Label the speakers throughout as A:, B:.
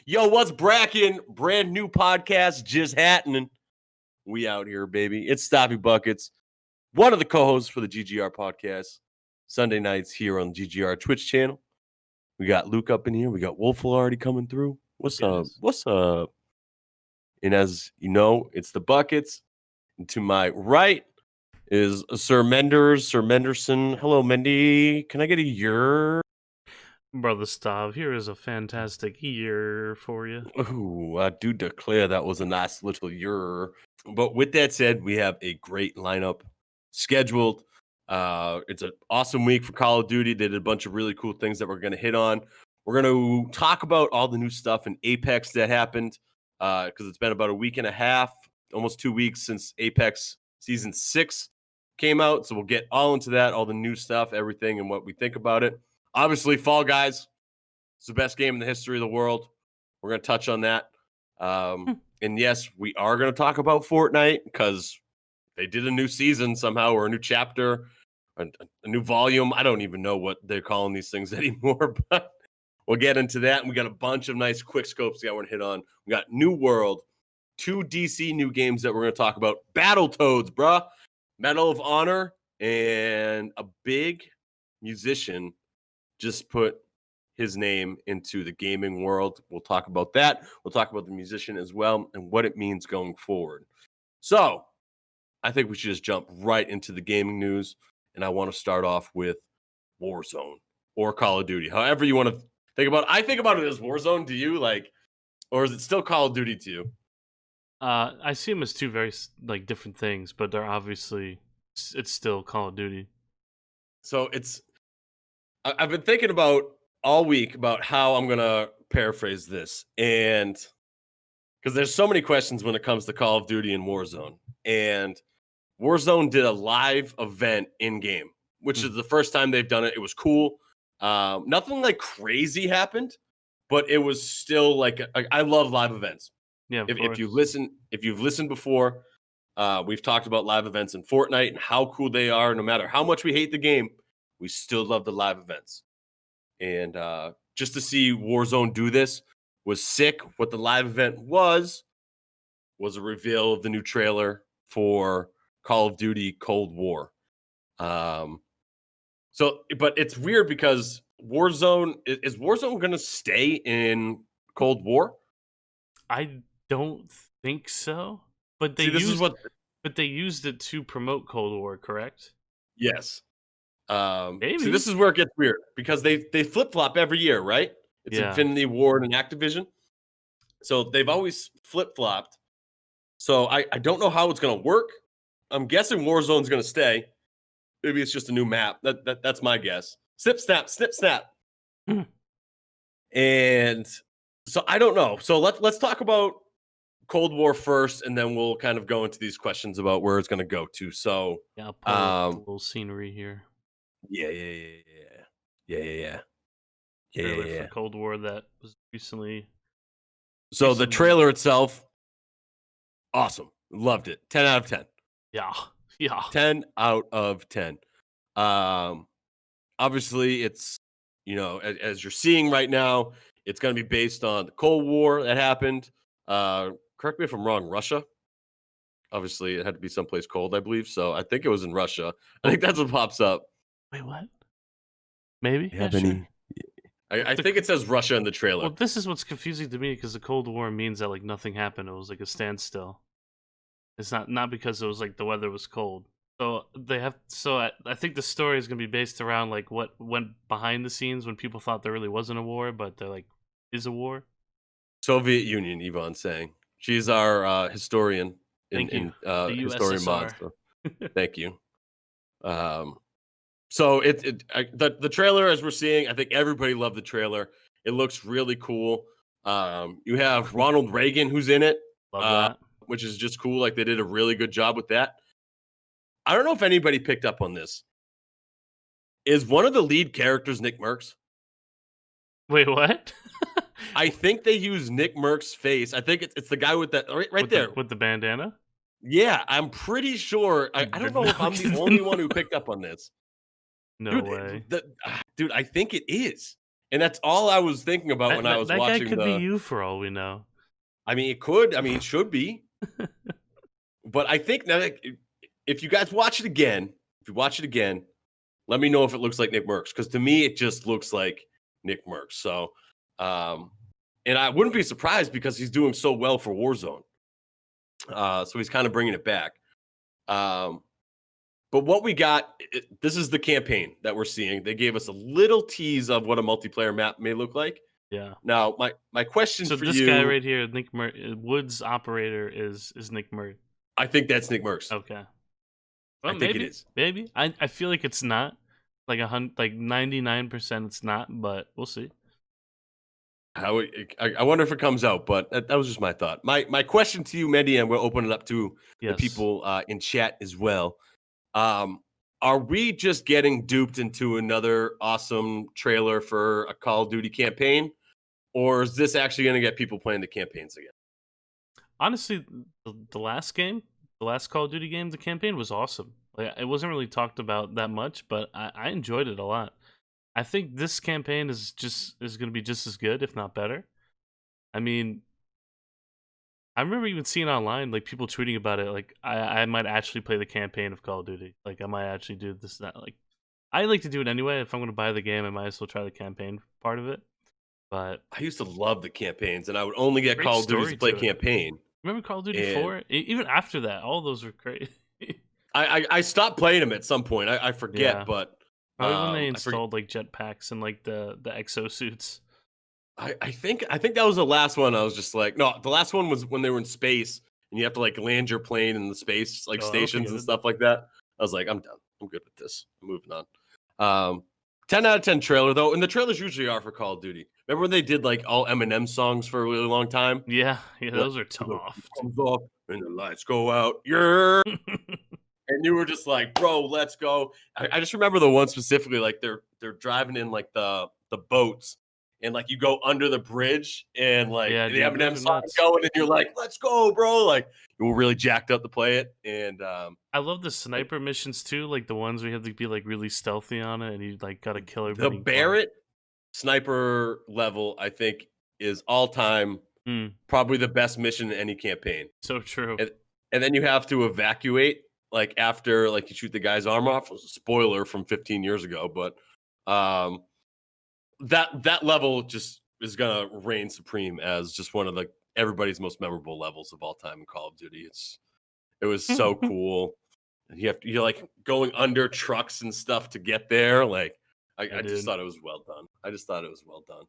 A: Yo, what's brackin'? Brand new podcast just happening. We out here, baby. It's Stav Buckets, one of the co-hosts for the GGR podcast. Sunday nights here on the GGR Twitch channel. We got Luke up in here. We got Wolf already coming through. What's up? What's up? And as you know, it's the Buckets. And to my right is Sir Menderson. Hello, Mendy. Can I get a year?
B: Brother Stav, here is a fantastic year for you.
A: Ooh, I do declare that was a nice little year. But with that said, we have a great lineup scheduled. It's an awesome week for Call of Duty. They did a bunch of really cool things that we're going to hit on. We're going to talk about all the new stuff in Apex that happened because it's been about a week and a half, almost 2 weeks since Apex Season 6 came out. So we'll get all into that, all the new stuff, everything, and what we think about it. Obviously, Fall Guys, it's the best game in the history of the world. We're going to touch on that. And yes, we are going to talk about Fortnite because they did a new season somehow, or a new chapter, a new volume. I don't even know what they're calling these things anymore, but we'll get into that. And we got a bunch of nice quick scopes that we're going to hit on. We got New World, 2 DC new games that we're going to talk about. Battletoads, bruh. Medal of Honor, and a big musician just put his name into the gaming world. We'll talk about that. We'll talk about the musician as well and what it means going forward. So I think we should just jump right into the gaming news. And I want to start off with Warzone or Call of Duty. However you want to think about it. I think about it as Warzone. Do you or is it still Call of Duty to you?
B: I see them as two very different things, but they're obviously, it's still Call of Duty.
A: So I've been thinking about all week about how I'm going to paraphrase this. And because there's so many questions when it comes to Call of Duty and Warzone. And Warzone did a live event in game, which is the first time they've done it. It was cool. Nothing crazy happened, but it was still I love live events.
B: Yeah.
A: If you've listened before, we've talked about live events in Fortnite and how cool they are. No matter how much we hate the game, we still love the live events. And just to see Warzone do this was sick. What the live event was a reveal of the new trailer for Call of Duty Cold War. But it's weird because Warzone, is Warzone going to stay in Cold War?
B: I don't think so. But they used it to promote Cold War, correct?
A: Yes.
B: Maybe.
A: See, this is where it gets weird because they flip-flop every year, right? It's Infinity Ward and Activision. So they've always flip-flopped. So I don't know how it's going to work. I'm guessing Warzone's going to stay. Maybe it's just a new map. That's my guess. Snip, snap. And so I don't know. So let's talk about Cold War first, and then we'll kind of go into these questions about where it's going to go to. So
B: I'll pull up a little scenery here.
A: Yeah.
B: For Cold War that was recently.
A: So the trailer itself, awesome. Loved it. 10 out of 10.
B: Yeah.
A: 10 out of 10. Obviously, it's, as you're seeing right now, it's going to be based on the Cold War that happened. Correct me if I'm wrong, Russia. Obviously, it had to be someplace cold, I believe. So I think it was in Russia. I think that's what pops up.
B: Wait, what? Maybe?
A: Yeah, sure. I think it says Russia in the trailer.
B: Well, this is what's confusing to me because the Cold War means that nothing happened. It was a standstill. It's not because it was the weather was cold. So I think the story is gonna be based around what went behind the scenes when people thought there really wasn't a war, but there is a war.
A: Soviet Union, Yvonne's saying. She's our historian in historian mods. So thank you. So the trailer, as we're seeing, I think everybody loved the trailer. It looks really cool. You have Ronald Reagan who's in it, which is just cool. They did a really good job with that. I don't know if anybody picked up on this. Is one of the lead characters Nick Merckx?
B: Wait, what?
A: I think they use Nick Merck's face. I think it's the guy with that right there
B: with the bandana.
A: Yeah, I'm pretty sure. I don't know if I'm the only one who picked up on this.
B: No way.
A: Dude, I think it is. And that's all I was thinking about when I was
B: That guy
A: watching
B: could be
A: the.
B: you for all we know.
A: I mean, it could. I mean, it should be. But I think now, like, if you guys watch it again, if you watch it again, let me know if it looks like Nick Merckx, because to me, it just looks like Nick Merckx. So, and I wouldn't be surprised because he's doing so well for Warzone. So he's kind of bringing it back. But what we got, this is the campaign that we're seeing. They gave us a little tease of what a multiplayer map may look like.
B: Yeah.
A: Now, my question
B: So
A: for
B: this
A: you,
B: guy right here, Wood's operator is Nick Merckx.
A: I think that's Nick Merckx.
B: Okay.
A: I
B: Well,
A: think
B: maybe,
A: it is.
B: maybe. I feel like it's not. Like 99% it's not, but we'll see.
A: I wonder if it comes out, but that was just my thought. My question to you, Mendy, and we'll open it up to the
B: Yes.
A: people in chat as well. Are we just getting duped into another awesome trailer for a Call of Duty campaign, or is this actually going to get people playing the campaigns again?
B: Honestly, the last game, the last Call of Duty game, the campaign was awesome. Like, it wasn't really talked about that much, but I enjoyed it a lot. I think this campaign is going to be just as good, if not better. I mean, I remember even seeing online like people tweeting about it. Like I might actually play the campaign of Call of Duty. Like I might actually do this that. Like I like to do it anyway. If I'm going to buy the game, I might as well try the campaign part of it. But
A: I used to love the campaigns, and I would only get
B: great
A: Call of Duty to
B: story
A: play
B: to it.
A: campaign.
B: Remember Call of Duty
A: And
B: 4? Even after that, all those were great.
A: I stopped playing them at some point. I forget,
B: Yeah.
A: but
B: Probably when they
A: I
B: installed like jetpacks and like the exosuits.
A: I think that was the last one. I was just like, no, the last one was when they were in space and you have to like land your plane in the space like
B: Oh, I don't think
A: stations
B: I
A: and
B: did
A: stuff like that. I was like, I'm done. I'm good with this. I'm moving on. 10 out of 10 trailer though, and the trailers usually are for Call of Duty. Remember when they did like all Eminem songs for a really long time?
B: Yeah,
A: Like,
B: those are
A: "The
B: tough.
A: comes off and the lights go out. Yeah. And you were just like, bro, let's go. I just remember the one specifically, like they're driving in like the boats, and like you go under the bridge, and like
B: Yeah,
A: the
B: dude,
A: Eminem
B: those are
A: song is
B: nuts.
A: going, and you're like, let's go, bro. Like you were really jacked up to play it, and
B: I love the sniper missions too, like the ones where you have to be like really stealthy on it, and you like gotta kill
A: the
B: everybody.
A: Barrett sniper level, I think, is all time probably the best mission in any campaign.
B: So true.
A: And then you have to evacuate like after like you shoot the guy's arm off. Spoiler from 15 years ago, but that level just is gonna reign supreme as just one of the everybody's most memorable levels of all time in Call of Duty. It was so cool. And you're like going under trucks and stuff to get there. Like I just thought it was well done. I just thought it was well done.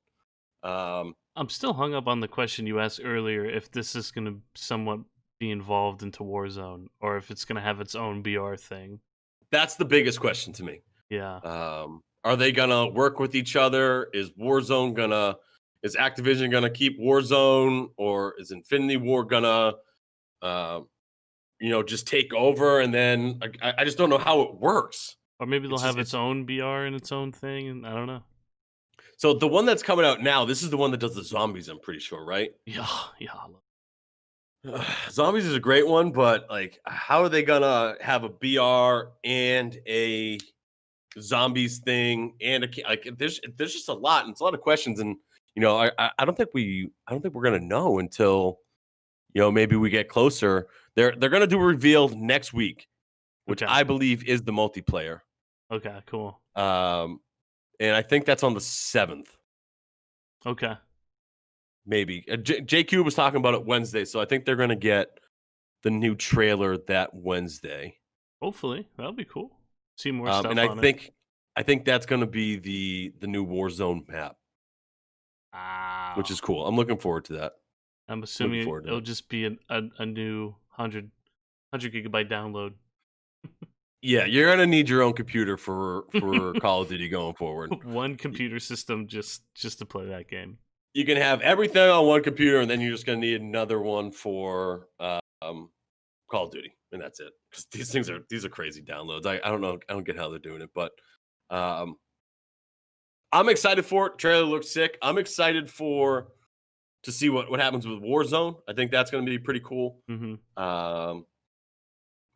B: I'm still hung up on the question you asked earlier if this is going to somewhat be involved into Warzone or if it's going to have its own BR thing.
A: That's the biggest question to me.
B: Yeah.
A: Are they gonna work with each other? Is Activision gonna keep Warzone, or is Infinity War gonna just take over? And then I just don't know how it works.
B: Or maybe they'll have
A: it's
B: its own BR and its own thing, and I don't know.
A: So the one that's coming out now, this is the one that does the zombies, I'm pretty sure, right?
B: Yeah.
A: Zombies is a great one, but like, how are they gonna have a BR and a zombies thing and there's just a lot, and it's a lot of questions, and I don't think we're gonna know until maybe we get closer. They're gonna do a reveal next week, which
B: Okay.
A: I believe is the multiplayer.
B: Okay, cool.
A: And I think that's on the 7th.
B: Okay.
A: Maybe JQ was talking about it Wednesday, so I think they're gonna get the new trailer that Wednesday.
B: Hopefully, that'll be cool. See more stuff
A: and
B: on it.
A: I think that's gonna be the new Warzone map, which is cool. I'm looking forward to that.
B: I'm assuming it'll just be a new 100 gigabyte download.
A: Yeah, you're gonna need your own computer for Call of Duty going forward.
B: One computer system just to play that game.
A: You can have everything on one computer, and then you're just gonna need another one for Call of Duty, and that's it. Because these are crazy downloads. I don't know. I don't get how they're doing it, but I'm excited for it. Trailer looks sick. I'm excited to see what happens with Warzone. I think that's gonna be pretty cool.
B: Mm-hmm.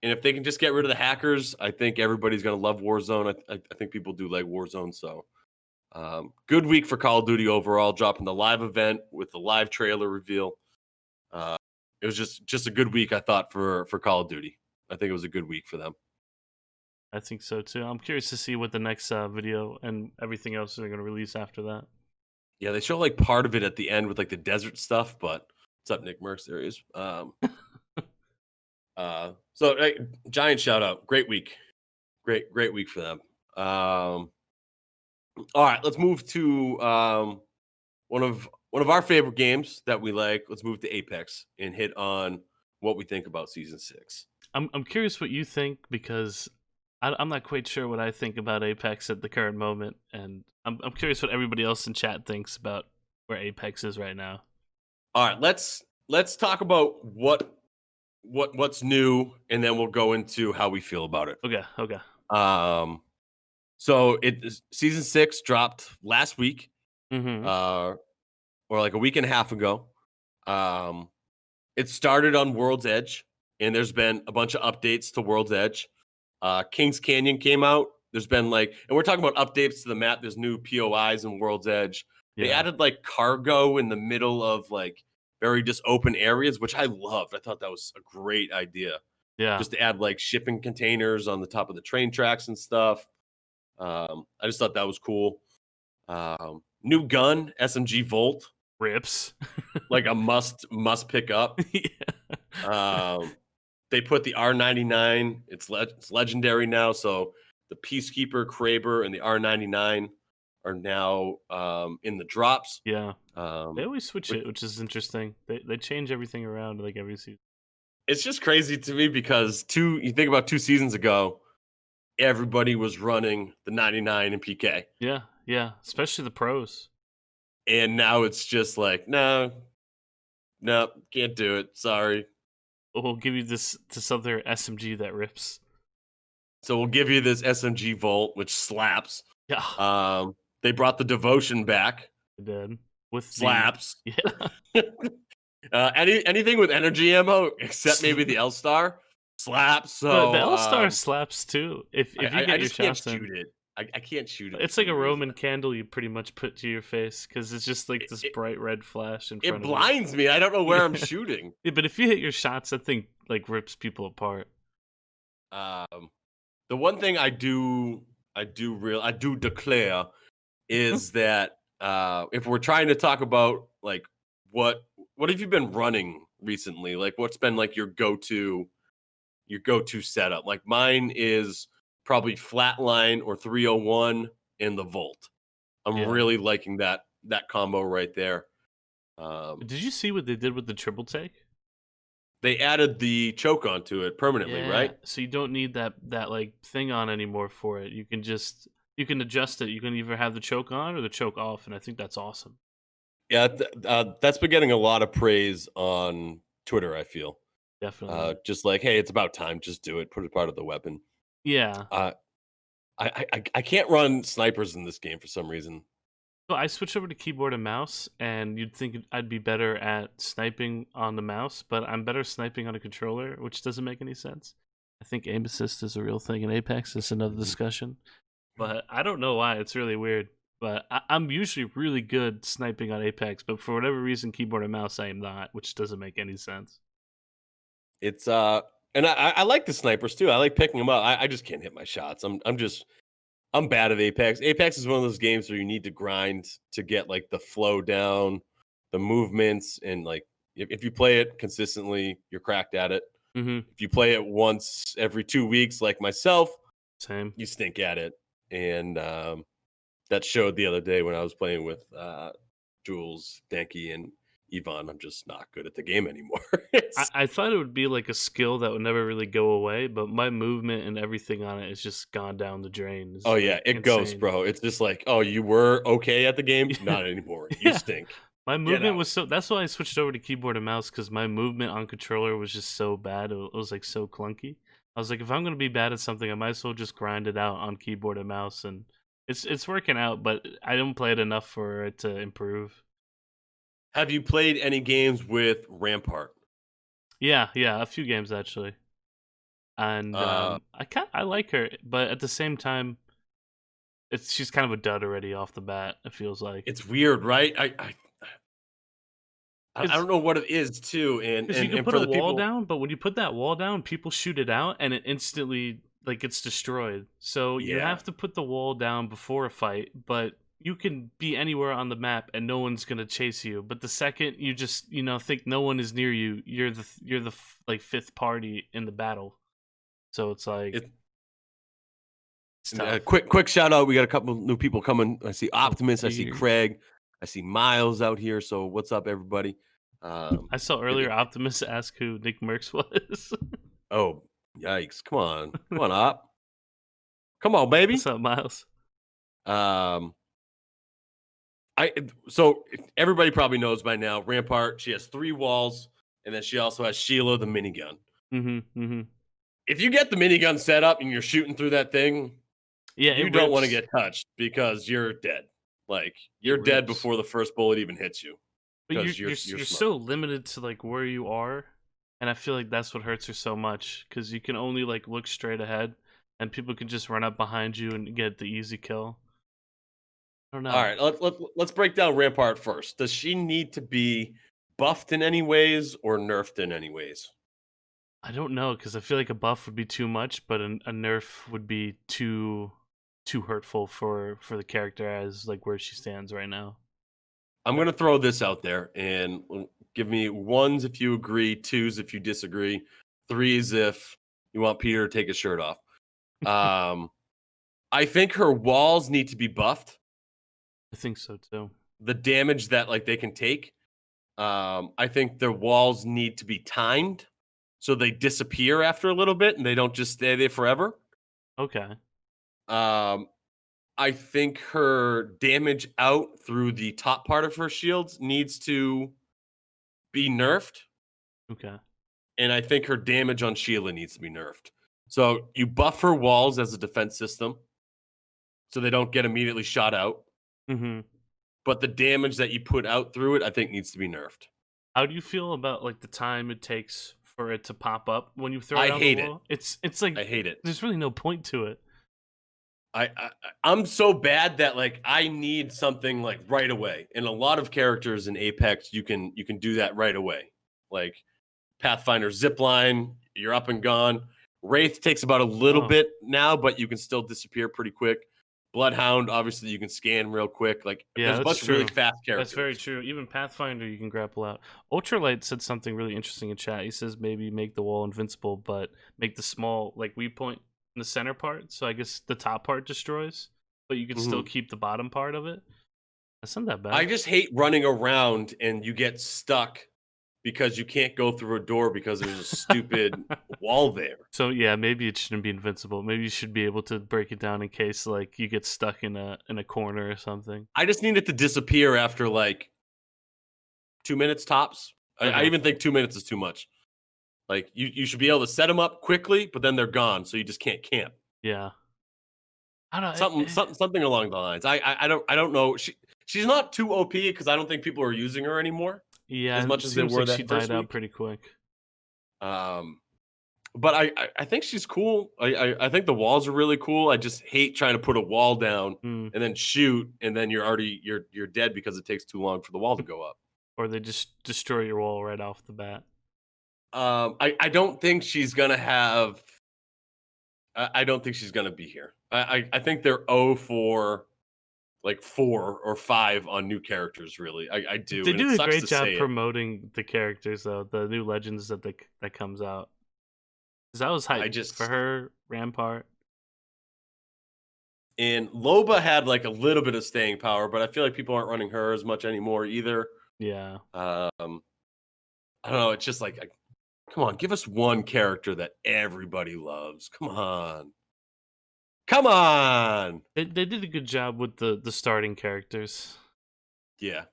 A: And if they can just get rid of the hackers, I think everybody's going to love Warzone. I think people do like Warzone. So Good week for Call of Duty overall, dropping the live event with the live trailer reveal. It was just a good week, I thought, for Call of Duty. I think it was a good week for them.
B: I think so too. I'm curious to see what the next video and everything else they're going to release after that.
A: Yeah, they show like part of it at the end with like the desert stuff, but what's up, Nick Merckx? There he is. So giant shout out. Great week. Great week for them. All right, let's move to one of our favorite games that we like. Let's move to Apex and hit on what we think about season 6.
B: I'm curious what you think, because I'm not quite sure what I think about Apex at the current moment, and I'm curious what everybody else in chat thinks about where Apex is right now.
A: All right, let's talk about what's new, and then we'll go into how we feel about it.
B: Okay.
A: So season 6 dropped last week,
B: Mm-hmm.
A: or like a week and a half ago. It started on World's Edge, and there's been a bunch of updates to World's Edge. Kings Canyon came out. There's been and we're talking about updates to the map. There's new POIs in World's Edge. They added cargo in the middle of very just open areas, which I loved. I thought that was a great idea.
B: Yeah.
A: Just to add shipping containers on the top of the train tracks and stuff. I just thought that was cool. New gun, SMG Volt.
B: Rips.
A: Like a must pick up.
B: Yeah.
A: They put the R99. It's legendary now. So the Peacekeeper, Kraber, and the R99 are now in the drops.
B: Yeah. They always switch it, which is interesting. They change everything around every season.
A: It's just crazy to me because you think about 2 seasons ago, everybody was running the 99 and PK.
B: Yeah, especially the pros.
A: And now it's just no, can't do it. Sorry.
B: We'll give you this other SMG that rips.
A: So we'll give you this SMG Volt, which slaps.
B: Yeah.
A: They brought the Devotion back.
B: They did. With
A: slaps.
B: Yeah.
A: Anything with energy ammo except maybe the L-Star slaps. So
B: the L-Star slaps too. If you get your shots
A: can't shoot it. I can't shoot it.
B: It's like a Roman candle you pretty much put to your face, because it's just this bright red flash in front of you.
A: It blinds me. I don't know where I'm shooting.
B: Yeah, but if you hit your shots, that thing rips people apart.
A: The one thing I do declare is that if we're trying to talk about what have you been running recently? What's been your go-to setup? Mine is probably Flatline or 301 in the Volt. I'm really liking that combo right there.
B: Did you see what they did with the triple take?
A: They added the choke onto it permanently, right?
B: So you don't need that thing on anymore for it. You can adjust it. You can either have the choke on or the choke off, and I think that's awesome.
A: Yeah, that's been getting a lot of praise on Twitter, I feel.
B: Definitely.
A: Just hey, it's about time. Just do it. Put it part of the weapon.
B: Yeah.
A: I can't run snipers in this game for some reason.
B: So I switched over to keyboard and mouse, and you'd think I'd be better at sniping on the mouse, but I'm better sniping on a controller, which doesn't make any sense. I think aim assist is a real thing in Apex. It's another discussion. But I don't know why. It's really weird. But I'm usually really good sniping on Apex, but for whatever reason, keyboard and mouse, I am not, which doesn't make any sense.
A: It's and I like the snipers too. I like picking them up. I just can't hit my shots. I'm bad at Apex. Apex is one of those games where you need to grind to get the flow down, the movements, and if you play it consistently, you're cracked at it.
B: Mm-hmm.
A: If you play it once every 2 weeks, like myself,
B: same,
A: you stink at it. And that showed the other day when I was playing with Jules, Danke, and Yvonne. I'm just not good at the game anymore.
B: I thought it would be a skill that would never really go away, but my movement and everything on it has just gone down the drain. It's
A: yeah, it goes, bro. It's just oh, you were okay at the game? Not anymore. You stink.
B: My movement was that's why I switched over to keyboard and mouse, because my movement on controller was just so bad. It was so clunky. I was if I'm going to be bad at something, I might as well just grind it out on keyboard and mouse, and it's working out, but I don't play it enough for it to improve.
A: Have you played any games with Rampart?
B: Yeah, a few games actually. And I like her, but at the same time, she's kind of a dud already off the bat. It feels like
A: It's weird, right? I
B: because
A: don't know what it is too, and
B: you can
A: and
B: put
A: for
B: a
A: the
B: wall
A: people,
B: down, but when you put that wall down, people shoot it out, and it instantly like gets destroyed. So you
A: yeah,
B: have to put the wall down before a fight, but you can be anywhere on the map and no one's gonna chase you. But the second you just think no one is near you, you're the like fifth party in the battle. So it's like
A: it.
B: it's
A: And
B: tough.
A: quick shout out. We got a couple new people coming. I see
B: Oh,
A: Optimus. I see
B: here.
A: Craig. I see Miles out here. So what's up, everybody?
B: I saw
A: It,
B: earlier
A: it,
B: Optimus ask who Nick Merckx was.
A: oh, yikes! Come on, Op. Come on, baby.
B: What's up, Miles?
A: Um, so everybody probably knows by now. Rampart. She has 3 walls, and then she also has Sheila the minigun.
B: Mm-hmm. Mm-hmm.
A: If you get the minigun set up and you're shooting through that thing,
B: Yeah,
A: you
B: it
A: don't want to
B: rips.
A: get touched because you're dead. Like
B: It
A: you're dead
B: rips.
A: before the first bullet even hits you
B: But
A: because you're
B: you're
A: smoking.
B: so limited to like where you are, and I feel like that's what hurts her so much because you can only like look straight ahead, and people can just run up behind you and get the easy kill. I don't
A: All
B: know.
A: right, let's break down Rampart first. Does she need to be buffed in any ways or nerfed in any ways?
B: I don't know because I feel like a buff would be too much, but a nerf would be too hurtful for the character as like where she stands right now.
A: I'm going to throw this out there and give me ones if you agree, twos if you disagree, threes if you want Peter to take his shirt off. Um, I think her walls need to be buffed.
B: I think so too.
A: The damage that like they can take. I think their walls need to be timed so they disappear after a little bit and they don't just stay there forever.
B: Okay.
A: Um, I think her damage out through the top part of her shields needs to be nerfed,
B: Okay.
A: and I think her damage on Sheila needs to be nerfed. So you buff her walls as a defense system so they don't get immediately shot out,
B: Mm-hmm.
A: but the damage that you put out through it, I think needs to be nerfed.
B: How do you feel about like the time it takes for it to pop up when you throw it
A: I
B: on the
A: hate it.
B: wall? It's like
A: I hate it.
B: there's really no point to it.
A: I'm so bad that like I need something like right away. And a lot of characters in Apex, you can do that right away. Like Pathfinder zipline, you're up and gone. Wraith takes about a little
B: Oh,
A: bit now, but you can still disappear pretty quick. Bloodhound, obviously, you can scan real quick. Like
B: yeah,
A: there's a
B: that's
A: bunch of really
B: true.
A: fast
B: That's very
A: characters.
B: true. Even Pathfinder, you can grapple out. Ultralight said something really interesting in chat. He says maybe make the wall invincible, but make the small like weak point in the center part. So I guess the top part destroys, but you can still
A: Mhm.
B: keep the bottom part of it. That's not that
A: I
B: bad.
A: just hate running around and you get stuck because you can't go through a door because there's a stupid wall there.
B: So yeah, maybe it shouldn't be invincible. Maybe you should be able to break it down in case like you get stuck in a corner or something.
A: I just need it to disappear after like 2 minutes tops. I
B: Okay.
A: even think 2 minutes is too much. Like you should be able to set them up quickly, but then they're gone, so you just can't camp.
B: Yeah. I don't know.
A: Something along the lines. I don't know. She's not too OP because I don't think people are using her anymore
B: Yeah,
A: as
B: it
A: much as they
B: seems
A: were
B: like she
A: that first
B: died out
A: week.
B: pretty quick.
A: Um, but I think she's cool. I think the walls are really cool. I just hate trying to put a wall down
B: Mm.
A: and then shoot, and then you're dead because it takes too long for the wall to go up.
B: Or they just destroy your wall right off the bat.
A: I don't think she's gonna have. I don't think she's gonna be here. I think they're 0 for like 4 or 5 on new characters. Really, I do,
B: They
A: and it
B: do a
A: sucks
B: great
A: to
B: job
A: say it.
B: promoting the characters though, the new legends that comes out. Cuz I was
A: I
B: hyped for
A: just
B: her, Rampart.
A: and Loba had like a little bit of staying power, but I feel like people aren't running her as much anymore either.
B: Yeah.
A: I don't know. It's just like, come on, give us one character that everybody loves. Come on, come on.
B: They did a good job with the starting characters.
A: Yeah,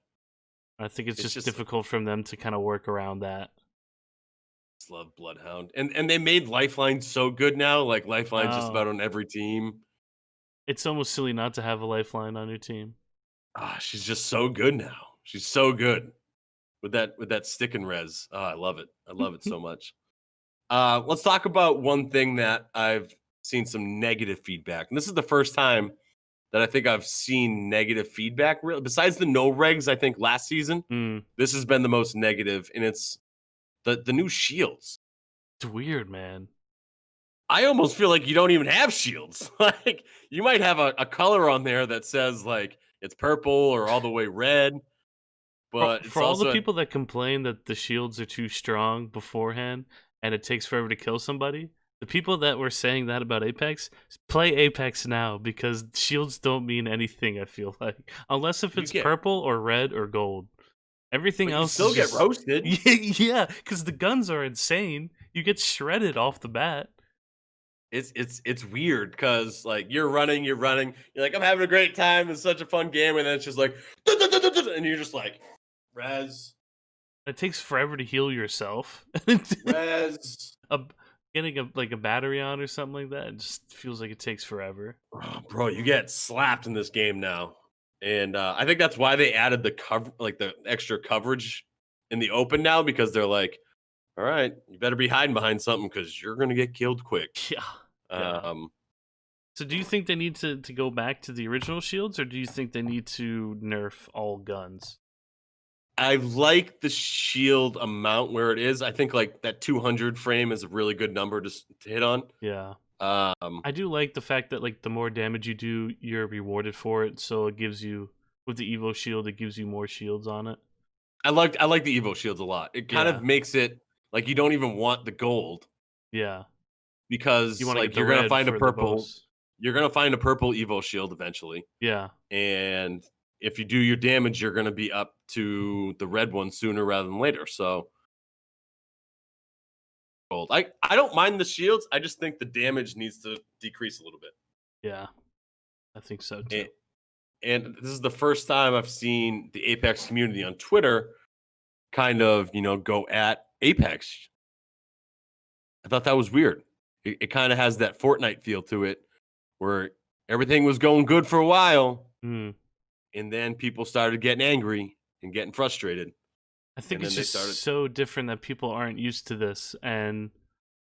B: I think it's
A: it's
B: just
A: just
B: difficult for them to kind of work around that.
A: love Bloodhound, and they made Lifeline so good now. Like Lifeline's just
B: Oh,
A: about on every team.
B: it's almost silly not to have a lifeline on your team.
A: She's just so good now. She's so good with that stick and res. I love it. I love it so much. Let's talk about one thing that I've seen some negative feedback, and this is the first time that I think I've seen negative feedback. Really, besides the no regs, I think last season
B: Mm.
A: this has been the most negative, and it's the new shields.
B: It's weird, man.
A: I almost feel like you don't even have shields. Like you might have a color on there that says like it's purple or all the way red, but it's
B: For all the
A: also
B: people that complain that the shields are too strong beforehand and it takes forever to kill somebody, the people that were saying that about Apex, play Apex now because shields don't mean anything, I feel like. Unless if
A: you
B: it's
A: get,
B: purple or red or gold. Everything
A: but you
B: else is
A: still get
B: just
A: roasted.
B: yeah, because the guns are insane. You get shredded off the bat.
A: It's weird because like you're running, you're like I'm having a great time. It's such a fun game, and then it's just like, and you're just like, res,
B: It takes forever to heal yourself.
A: res.
B: a, Getting a battery on or something like that, it just feels like it takes forever.
A: Oh, bro, you get slapped in this game now, and I think that's why they added the cover, like the extra coverage in the open now, because they're like, all right, you better be hiding behind something because you're gonna get killed quick.
B: Yeah, yeah.
A: Um,
B: So do you think they need to go back to the original shields, or do you think they need to nerf all guns?
A: I like the shield amount where it is. I think like that 200 frame is a really good number to hit on.
B: Yeah.
A: Um,
B: I do like the fact that like the more damage you do, you're rewarded for it. So it gives you with the Evo shield, it gives you more shields on it.
A: I like the Evo shields a lot. It kind
B: Yeah,
A: of makes it like you don't even want the gold
B: yeah. You
A: because
B: want to get
A: like
B: the red for the most.
A: you're gonna find a purple Evo shield eventually,
B: Yeah,
A: and if you do your damage, you're gonna be up to the red one sooner rather than later. So gold. I don't mind the shields. I just think the damage needs to decrease a little bit.
B: yeah. I think so
A: And,
B: too.
A: and this is the first time I've seen the Apex community on Twitter kind of go at Apex. I thought that was weird. It kind of has that Fortnite feel to it, where everything was going good for a while,
B: Hmm.
A: and then people started getting angry and getting frustrated,
B: I think
A: and
B: it's
A: then they
B: just
A: started.
B: so different that people aren't used to this, and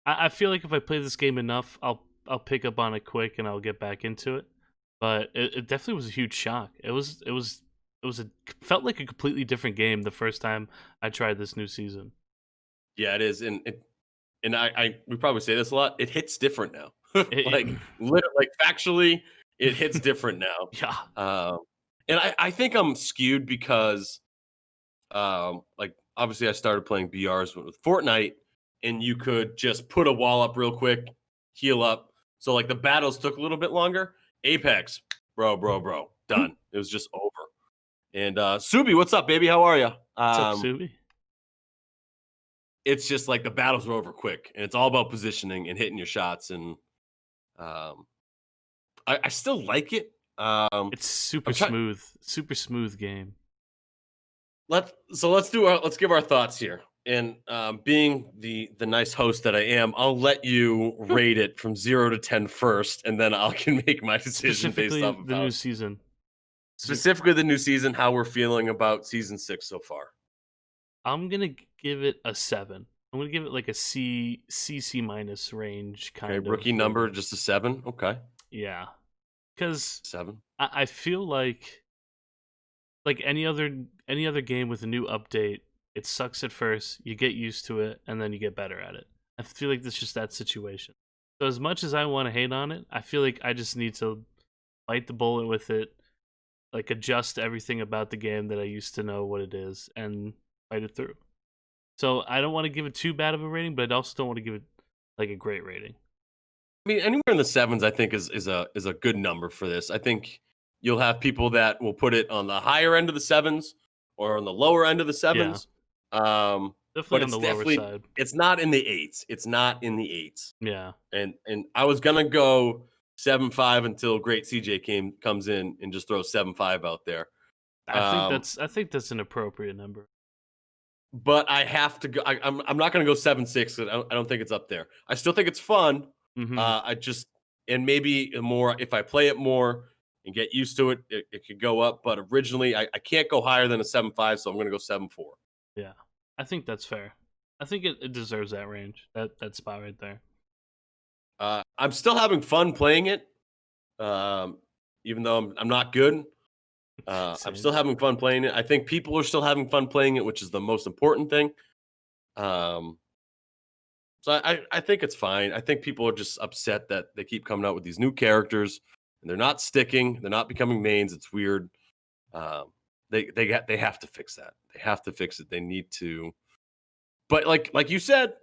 B: I feel like if I play this game enough, I'll pick up on it quick and I'll get back into it. But it definitely was a huge shock. It was felt like a completely different game the first time I tried this new season.
A: Yeah, it is, and I we probably say this a lot. It hits different now, like
B: It,
A: like factually, it hits different now.
B: yeah,
A: Um, and I think I'm skewed because like obviously I started playing BRs with Fortnite, and you could just put a wall up real quick, heal up. So like the battles took a little bit longer. Apex, bro, done. It was just over. And Subi, what's up, baby? How are you?
B: what's up, Subi?
A: It's just like the battles are over quick, and it's all about positioning and hitting your shots. And um, I still like it.
B: It's
A: I'm trying.
B: super smooth game.
A: Let's give our thoughts here. And being the nice host that I am, I'll let you rate it from 0 to 10 first, and then I can make my decision based
B: Specifically,
A: off of
B: the new season.
A: specifically the new season, how we're feeling about season 6 so far.
B: I'm gonna give it a 7. I'm gonna give it like a C minus range
A: Okay,
B: kind of
A: rookie number,
B: rating.
A: just a 7. Okay,
B: Yeah, because
A: 7.
B: I feel like any other game with a new update, it sucks at first. You get used to it, and then you get better at it. I feel like it's just that situation. So as much as I want to hate on it, I feel like I just need to bite the bullet with it, like adjust everything about the game that I used to know what it is, and fight it through. So I don't want to give it too bad of a rating, but I also don't want to give it like a great rating.
A: I mean, anywhere in the sevens, I think is a good number for this. I think you'll have people that will put it on the higher end of the sevens or on the lower end of the
B: Yeah,
A: sevens. But
B: definitely on the lower side.
A: it's not in the eights. It's not in the eights.
B: Yeah,
A: And I was gonna go 7.5 until Great CJ comes in and just throws 7.5 out there. Um,
B: I think that's an appropriate number.
A: but I have to go. I'm not gonna go 7.6. I don't think it's up there. I still think it's fun.
B: Hmm.
A: I just and maybe more if I play it more and get used to it, it could go up. But originally, I can't go higher than a 7.5, so I'm gonna go 7.4.
B: Yeah, I think that's fair. I think it deserves that range, that spot right there.
A: I'm still having fun playing it. Um, even though I'm not good. I'm
B: Same.
A: still having fun playing it. I think people are still having fun playing it, which is the most important thing. Um, so I think it's fine. I think people are just upset that they keep coming out with these new characters and they're not sticking. They're not becoming mains. It's weird. Um, they have to fix that. They have to fix it. They need to. But like you said,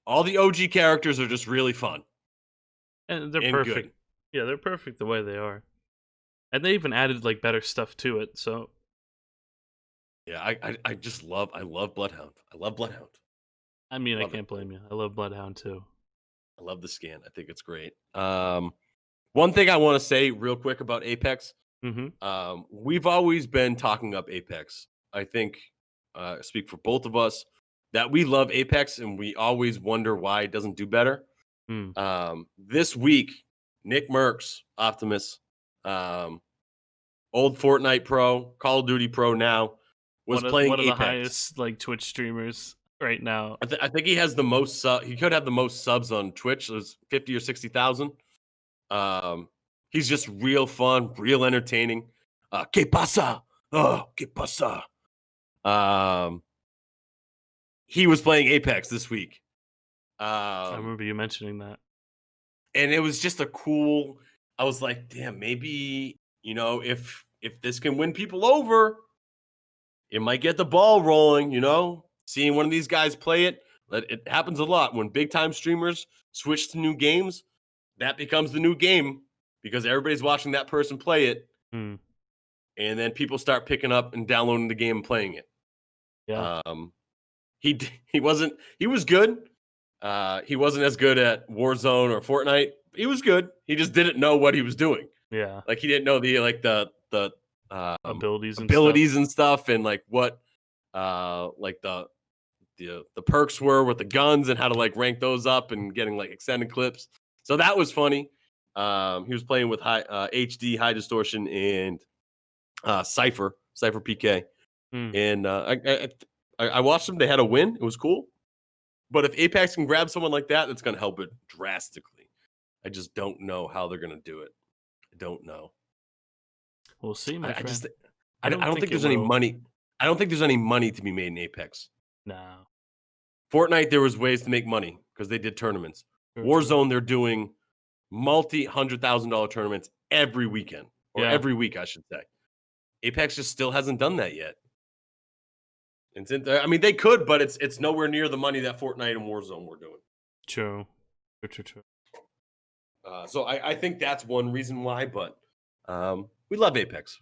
A: all the OG characters are just really fun
B: And they're
A: and good.
B: perfect. Yeah, they're perfect the way they are. And they even added like better stuff to it. So
A: Yeah, I just love Bloodhound. I love Bloodhound.
B: I mean, I
A: Love it.
B: can't blame you. I love Bloodhound too.
A: I love the skin. I think it's great. One thing I want to say real quick about Apex.
B: Mm-hmm.
A: We've always been talking up Apex. I think, speak for both of us, that we love Apex and we always wonder why it doesn't do better.
B: Mm.
A: This week, Nick Merckx, Optimus, um, old Fortnite pro, Call of Duty pro now, was playing
B: One of the
A: Apex.
B: highest like Twitch streamers right now.
A: I think he has the most. He could have the most subs on Twitch. It was 50 or 60,000. He's just real fun, real entertaining. ¿Qué pasa? Oh, ¿qué pasa? He was playing Apex this week.
B: I remember you mentioning that.
A: And it was just a cool. I was like, damn, maybe if this can win people over, it might get the ball rolling. Seeing one of these guys play it. It happens a lot when big time streamers switch to new games. That becomes the new game because everybody's watching that person play it.
B: Mm.
A: And then people start picking up and downloading the game and playing it.
B: Yeah.
A: He was good. He wasn't as good at Warzone or Fortnite. He was good. He just didn't know what he was doing.
B: Yeah.
A: Like he didn't know the
B: Abilities
A: and stuff and like what like the perks were with the guns and how to like rank those up and getting like extended clips. So that was funny. He was playing with high HD, high distortion, and Cypher PK.
B: Mm.
A: And I watched them. They had a win. It was cool. But if Apex can grab someone like that, that's going to help it drastically. I just don't know how they're going to do it. I don't know.
B: We'll see, my friend.
A: I don't think there's any money. I don't think there's any money to be made in Apex.
B: No.
A: Fortnite, there was ways to make money because they did tournaments. Warzone, they're doing multi-$100,000 tournaments every weekend or every week, I should say. Apex just still hasn't done that yet. I mean, they could, but it's nowhere near the money that Fortnite and Warzone were doing.
B: True.
A: So I think that's one reason why, but we love Apex.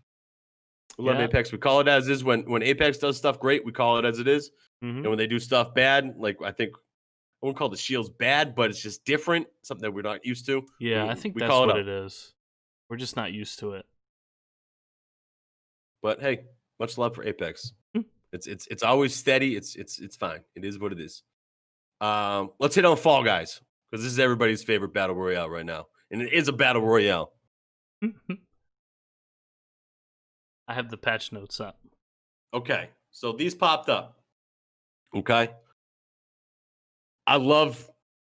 A: We love Apex. We call it as is. When Apex does stuff great, we call it as it is.
B: Mm-hmm.
A: And when they do stuff bad, like I think I won't call the Shields bad, but it's just different, something that we're not used to.
B: Yeah, I think that's what it is. We're just not used to it.
A: But hey, much love for Apex. It's always steady. It's fine. It is what it is. Let's hit on Fall Guys because this is everybody's favorite battle royale right now, and it is a battle royale.
B: I have the patch notes up.
A: Okay, so these popped up. Okay, I love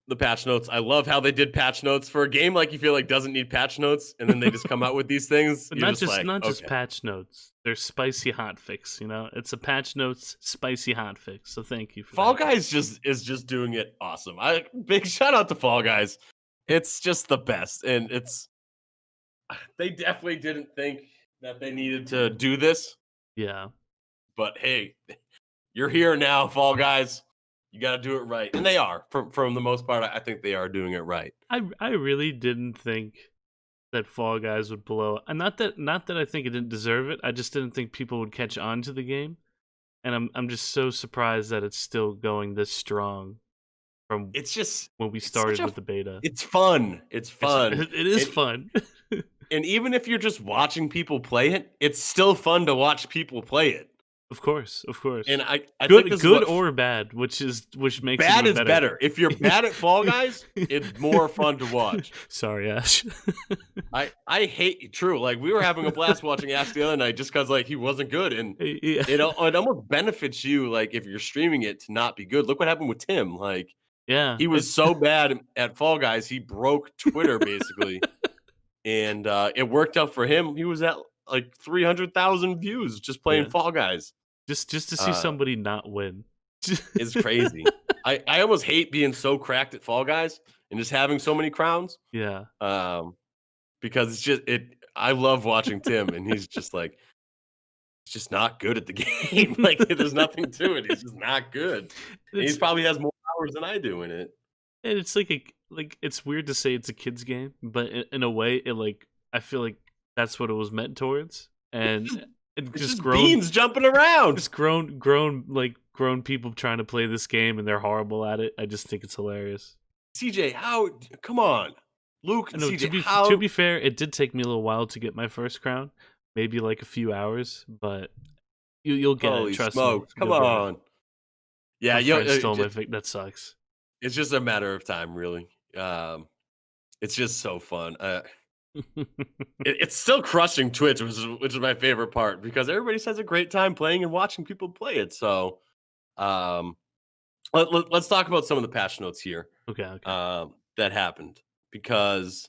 A: the patch notes. I love how they did patch notes for a game like you feel like doesn't need patch notes, and then they just come out with these things.
B: But not just patch notes. They're spicy hot fix. It's a patch notes spicy hot fix. So thank you for
A: Fall Guys is just doing it awesome. Big shout out to Fall Guys. It's just the best, and they definitely didn't think that they needed to do this.
B: Yeah,
A: but hey, you're here now, Fall Guys. You got to do it right, and they are. From the most part, I think they are doing it right.
B: I really didn't think that Fall Guys would blow. And not that I think it didn't deserve it. I just didn't think people would catch on to the game. And I'm just so surprised that it's still going this strong. From when we started with the beta.
A: It's fun. It
B: is fun.
A: And even if you're just watching people play it, it's still fun to watch people play it.
B: Of course.
A: And I
B: good,
A: think
B: good or bad, which makes
A: bad
B: it
A: is better. If you're bad at Fall Guys, it's more fun to watch.
B: Sorry, Ash.
A: I hate true. Like we were having a blast watching Ash the other night just because like he wasn't good, and it almost benefits you like if you're streaming it to not be good. Look what happened with Tim. Like he was so bad at Fall Guys, he broke Twitter basically. and it worked out for him. He was at like 300,000 views just playing
B: Yeah.
A: Fall Guys.
B: Just to see
A: Uh,
B: somebody not win.
A: it's crazy. I almost hate being so cracked at Fall Guys and just having so many crowns.
B: Yeah.
A: Because it's just I love watching Tim, and he's just like he's just not good at the game. Like there's nothing to it. He's just not good. And he
B: It's
A: probably has more hours than I do in it.
B: and it's like it's weird to say it's a kid's game, but in a way, I feel like that's what it was meant towards, and it
A: It's
B: just
A: just
B: grown,
A: beans jumping around.
B: just grown people trying to play this game, and they're horrible at it. I just think it's hilarious.
A: CJ, how? Come on, Luke
B: I
A: and
B: know
A: CJ, how?
B: to be fair, it did take me a little while to get my first crown, maybe like a few hours, but you'll get
A: Holy
B: it. Trust
A: smokes!
B: me,
A: Come
B: you'll get it.
A: on. Yeah,
B: My friend stole my
A: just,
B: that sucks.
A: it's just a matter of time, really. It's just so fun. It's still crushing Twitch, which is my favorite part because everybody has a great time playing and watching people play it. So, um, let's talk about some of the patch notes here
B: Okay.
A: that happened because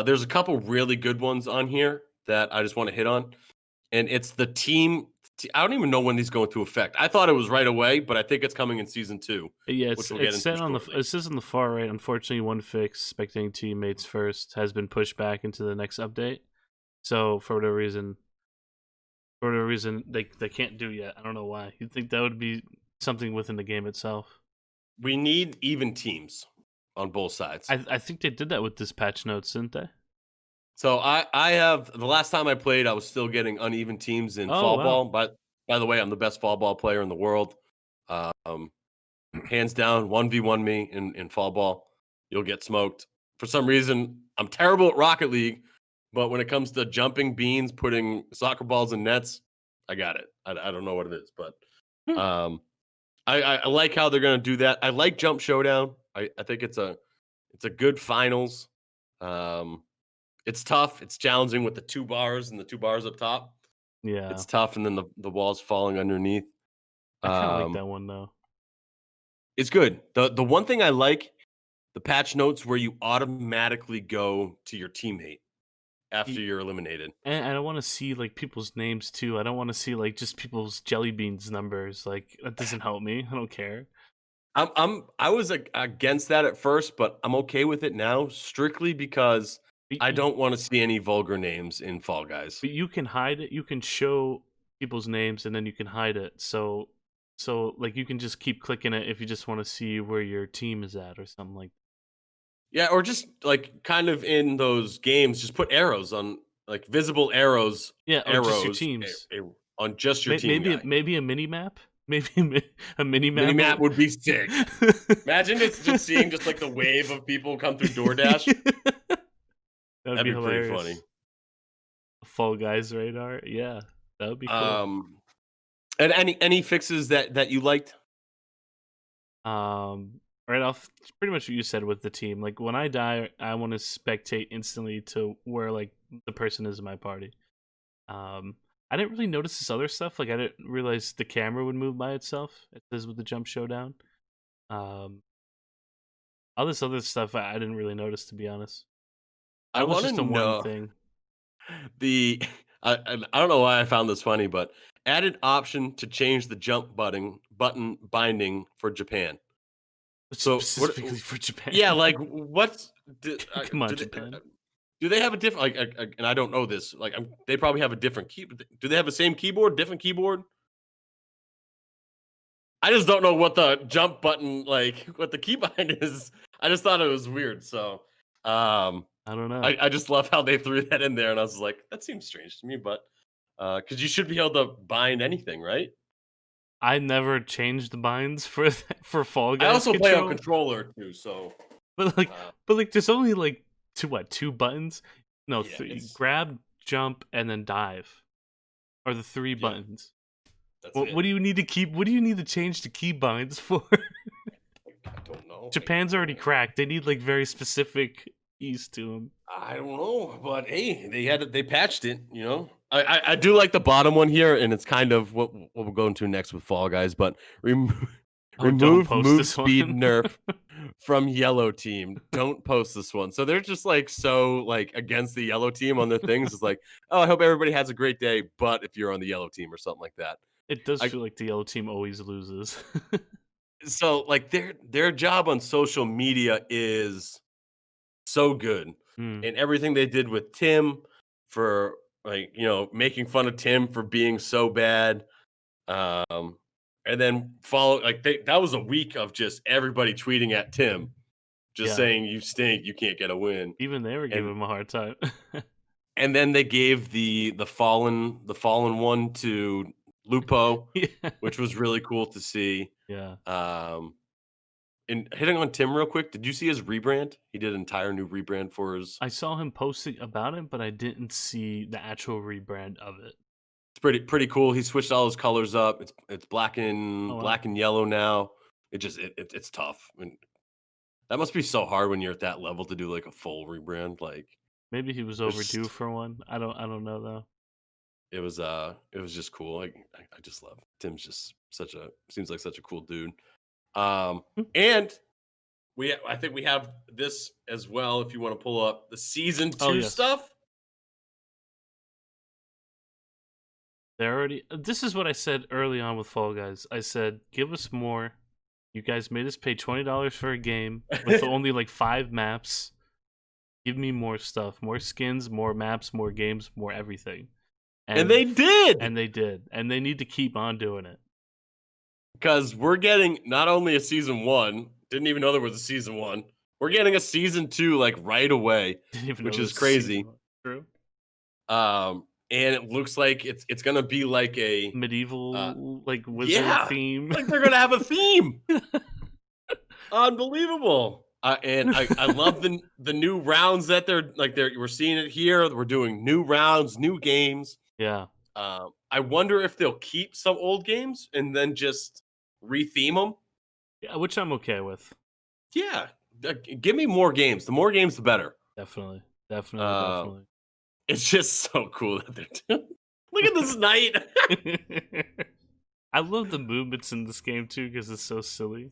A: there's a couple really good ones on here that I just want to hit on, and it's the team. I don't even know when these go into effect. I thought it was right away, but I think it's coming in season 2,
B: Yeah,
A: which we'll get
B: it's
A: into
B: set on the
A: shortly.
B: it says on the far right. Unfortunately, one fix spectating teammates first has been pushed back into the next update. So for whatever reason, they can't do yet. I don't know why. You'd think that would be something within the game itself.
A: We need even teams on both sides.
B: I think they did that with this patch notes, didn't they?
A: So I have the last time I played, I was still getting uneven teams in
B: Oh
A: fall
B: wow.
A: ball. But by the way, I'm the best fall ball player in the world. Um, hands down, 1v1 me in fall ball. You'll get smoked. For some reason, I'm terrible at Rocket League, but when it comes to jumping beans, putting soccer balls in nets, I got it. I don't know what it is, but
B: Hmm.
A: um, I like how they're gonna do that. I like Jump Showdown. I think it's a good finals. Um, it's tough. It's challenging with the 2 bars and the 2 bars up top.
B: Yeah,
A: It's tough, and then the walls falling underneath.
B: I kind of like
A: Um,
B: that one though.
A: it's good. The one thing I like, the patch notes where you automatically go to your teammate after
B: Y-
A: you're eliminated.
B: And I don't want to see like people's names too. I don't want to see like just people's jelly beans numbers. Like that doesn't help me. I don't care.
A: I was against that at first, but I'm okay with it now, strictly because
B: But
A: I don't want to see any vulgar names in Fall Guys.
B: But you can hide it. You can show people's names and then you can hide it. So like you can just keep clicking it if you just want to see where your team is at or something like.
A: Yeah, or just like kind of in those games, just put arrows on like visible arrows,
B: Yeah, or just your
A: arrows
B: teams.
A: on just your team guy.
B: Maybe a mini map. Maybe a mini
A: Mini
B: map.
A: map would be sick. Imagine it's just seeing just like the wave of people come through DoorDash.
B: That'd
A: That'd
B: be
A: be pretty
B: hilarious.
A: funny.
B: Fall Guys radar. Yeah, that would be cool.
A: And any fixes that you liked?
B: Right off, pretty much what you said with the team. Like when I die, I want to spectate instantly to where like the person is in my party. I didn't really notice this other stuff. Like I didn't realize the camera would move by itself. It says with the jump showdown. All this other stuff I didn't really notice, to be honest.
A: I
B: That was
A: want to
B: just a one
A: know
B: thing.
A: the I don't know why I found this funny, but added option to change the jump button binding for Japan. So what?
B: Specifically for Japan.
A: Yeah, like what's
B: Come on,
A: do they,
B: Japan.
A: do they have a different and I don't know this. Like they probably have a different key. Do they have the same keyboard, different keyboard? I just don't know what the jump button like what the keybind is. I just thought it was weird. So
B: I don't know.
A: I just love how they threw that in there, and I was like, that seems strange to me, but because you should be able to bind anything, right?
B: I never changed the binds for for Fall Guys
A: I also play on
B: control.
A: controller too, so
B: But like,
A: uh,
B: there's only like two buttons? No,
A: yeah,
B: three.
A: it's
B: Grab, jump, and then dive are the 3
A: yeah,
B: buttons.
A: that's
B: What
A: it.
B: do you need to keep? What do you need to change the key binds for?
A: I don't know.
B: Japan's already cracked. They need like very specific keys to them.
A: I don't know, but hey, they patched it. You know, I do like the bottom one here, and it's kind of what we'll go into next with Fall Guys. But
B: Oh, don't
A: remove
B: post
A: move
B: this
A: speed
B: one.
A: nerf from yellow team, don't post this one. So they're just like so like against the yellow team on their things. It's like, oh, I hope everybody has a great day, but if you're on the yellow team or something like that.
B: It does
A: I
B: feel like the yellow team always loses.
A: so like their job on social media is so good.
B: Mm,
A: And everything they did with Tim for like, making fun of Tim for being so bad. Um, and then follow like that was a week of just everybody tweeting at Tim, just
B: yeah,
A: saying you stink, you can't get a win.
B: even they were
A: And
B: giving him a hard time.
A: and then they gave the fallen one to Lupo,
B: Yeah,
A: which was really cool to see.
B: yeah.
A: Um, and hitting on Tim real quick, did you see his rebrand? He did an entire new rebrand for his.
B: I saw him posting about it, but I didn't see the actual rebrand of it.
A: It's pretty cool. He switched all his colors up. It's black
B: Oh
A: and
B: wow,
A: black and yellow now. It's tough. I mean, that must be so hard when you're at that level to do like a full rebrand. Like
B: maybe he was
A: there's
B: overdue for one. I don't know though.
A: it was just cool. I just love Tim's just seems like such a cool dude. Um and I think we have this as well if you want to pull up the season
B: Oh
A: 2
B: yes,
A: stuff.
B: they're already. This is what I said early on with Fall Guys. I said, give us more. You guys made us pay $20 for a game with only like 5 maps. Give me more stuff, more skins, more maps, more games, more everything.
A: And they did.
B: And they did. And they need to keep on doing it.
A: Because we're getting not only a season 1, didn't even know there was a season 1. We're getting a season 2 like right away,
B: Didn't even know
A: which
B: there
A: is
B: was a season
A: crazy.
B: one. True.
A: And it looks like it's gonna be like a
B: Medieval like wizard
A: yeah,
B: theme.
A: like they're gonna have a theme. Unbelievable. And I love the new rounds that we're seeing it here. We're doing new rounds, new games.
B: Yeah.
A: I wonder if they'll keep some old games and then just retheme them.
B: Yeah, which I'm okay with.
A: Yeah, give me more games. The more games, the better.
B: Definitely. Definitely,
A: Uh,
B: definitely.
A: it's just so cool that they're doing. Look at this knight.
B: I love the movements in this game too because it's so silly.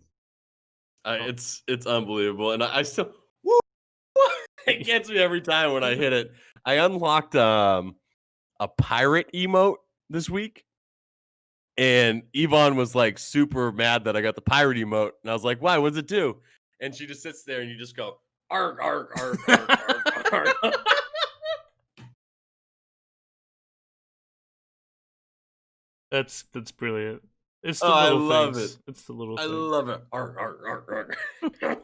A: It's unbelievable, and I still woo, it gets me every time when I hit it. I unlocked a pirate emote this week, and Yvonne was like super mad that I got the pirate emote, and I was like, "Why? What does it do?" And she just sits there, and you just go arg arg arg arg arg arg.
B: That's brilliant. It's the
A: Oh, I
B: little
A: love
B: things.
A: it.
B: It's the little
A: I
B: things.
A: love it. Arg arg arg arg.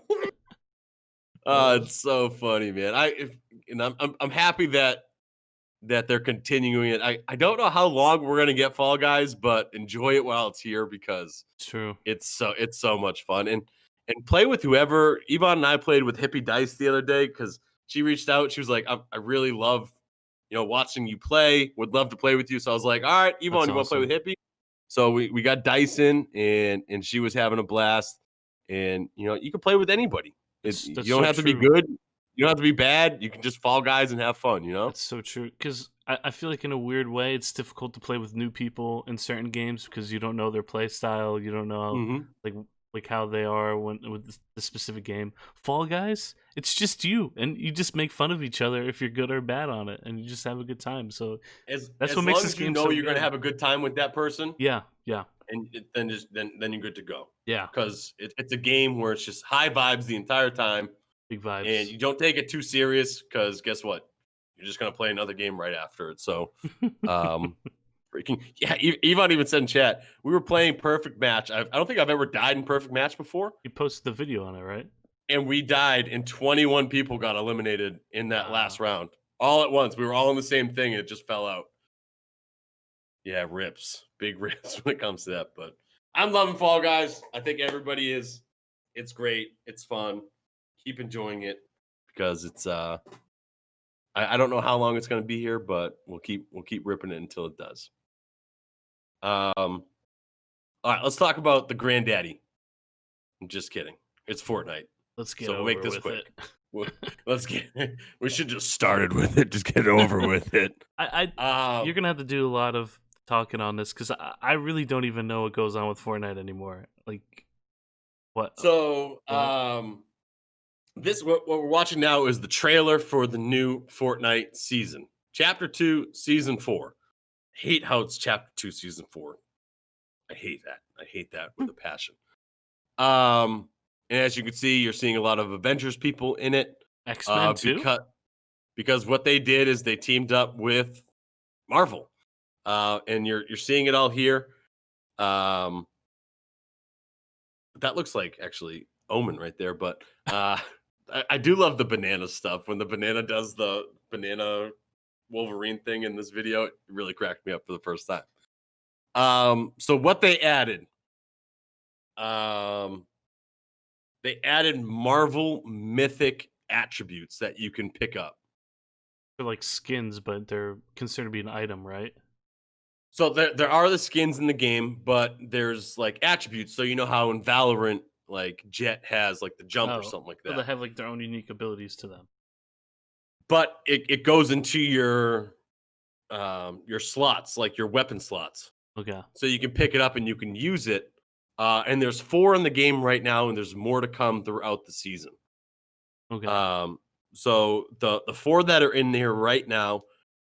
A: Oh,
B: Uh,
A: it's so funny, man. I'm happy that they're continuing it. I don't know how long we're gonna get Fall Guys, but enjoy it while it's here because
B: it's true.
A: it's so much fun. And play with whoever. Yvonne and I played with Hippie Dice the other day because she reached out. She was like, I really love watching you play. Would love to play with you. So I was like, all right,
B: That's
A: Yvonne, you want to play
B: awesome.
A: with Hippie? So we got Dyson and she was having a blast. And you can play with anybody. You
B: That's
A: don't
B: so
A: have to be
B: true.
A: good. You don't have to be bad. You can just Fall Guys and have fun.
B: That's so true. Because I feel like in a weird way, it's difficult to play with new people in certain games because you don't know their play style. You don't know
A: Hmm.
B: like how they are with the specific game. Fall Guys, it's just you, and you just make fun of each other if you're good or bad on it, and you just have a good time. So that's
A: As
B: what makes
A: long
B: this
A: as you
B: game
A: know
B: so
A: you're going to
B: good.
A: have a good time with that person,
B: Yeah, yeah,
A: and then you're good to go.
B: yeah.
A: Because it's a game where it's just high vibes the entire time,
B: Big
A: and
B: vibes.
A: you don't take it too serious. Because guess what? You're just going to play another game right after it. So, um, freaking yeah. Yvonne even said in chat we were playing Perfect Match. I don't think I've ever died in Perfect Match before,
B: You posted the video on it, right?
A: and we died, and 21 people got eliminated in that
B: Wow.
A: last round all at once. We were all in the same thing, and it just fell out. Yeah, rips, big rips when it comes to that. But I'm loving Fall Guys. I think everybody is. It's great. It's fun. Keep enjoying it because it's. I don't know how long it's going to be here, but we'll keep ripping it until it does. All right, let's talk about the granddaddy. I'm just kidding. It's Fortnite,
B: Let's get
A: so we'll make
B: over
A: this
B: with it.
A: quick. Let's get. We should just started with it. Just get over with it.
B: You're gonna have to do a lot of talking on this because I really don't even know what goes on with Fortnite anymore. Like, What?
A: So,
B: What?
A: this what we're watching now is the trailer for the new Fortnite season, Chapter 2, Season 4. Hate how it's Chapter 2, Season 4. I hate that. I hate that with a passion. And as you can see, you're seeing a lot of Avengers people in it.
B: X-Men too?
A: Because what they did is they teamed up with Marvel. And you're seeing it all here. Um, that looks like actually Omen right there, but I do love the banana stuff. When the banana does the banana Wolverine thing in this video, it really cracked me up for the first time. So what um, they added Marvel mythic attributes that you can pick up.
B: They're like skins, but they're considered to be an item, right?
A: So there are the skins in the game, but there's like attributes. So you know how in Valorant, like Jet has like the jump or
B: Oh,
A: something like
B: so
A: that.
B: they have like their own unique abilities to them.
A: But it goes into your slots, like your weapon slots.
B: Okay.
A: So you can pick it up and you can use it. And there's 4 in the game right now, and there's more to come throughout the season.
B: Okay.
A: So the 4 that are in there right now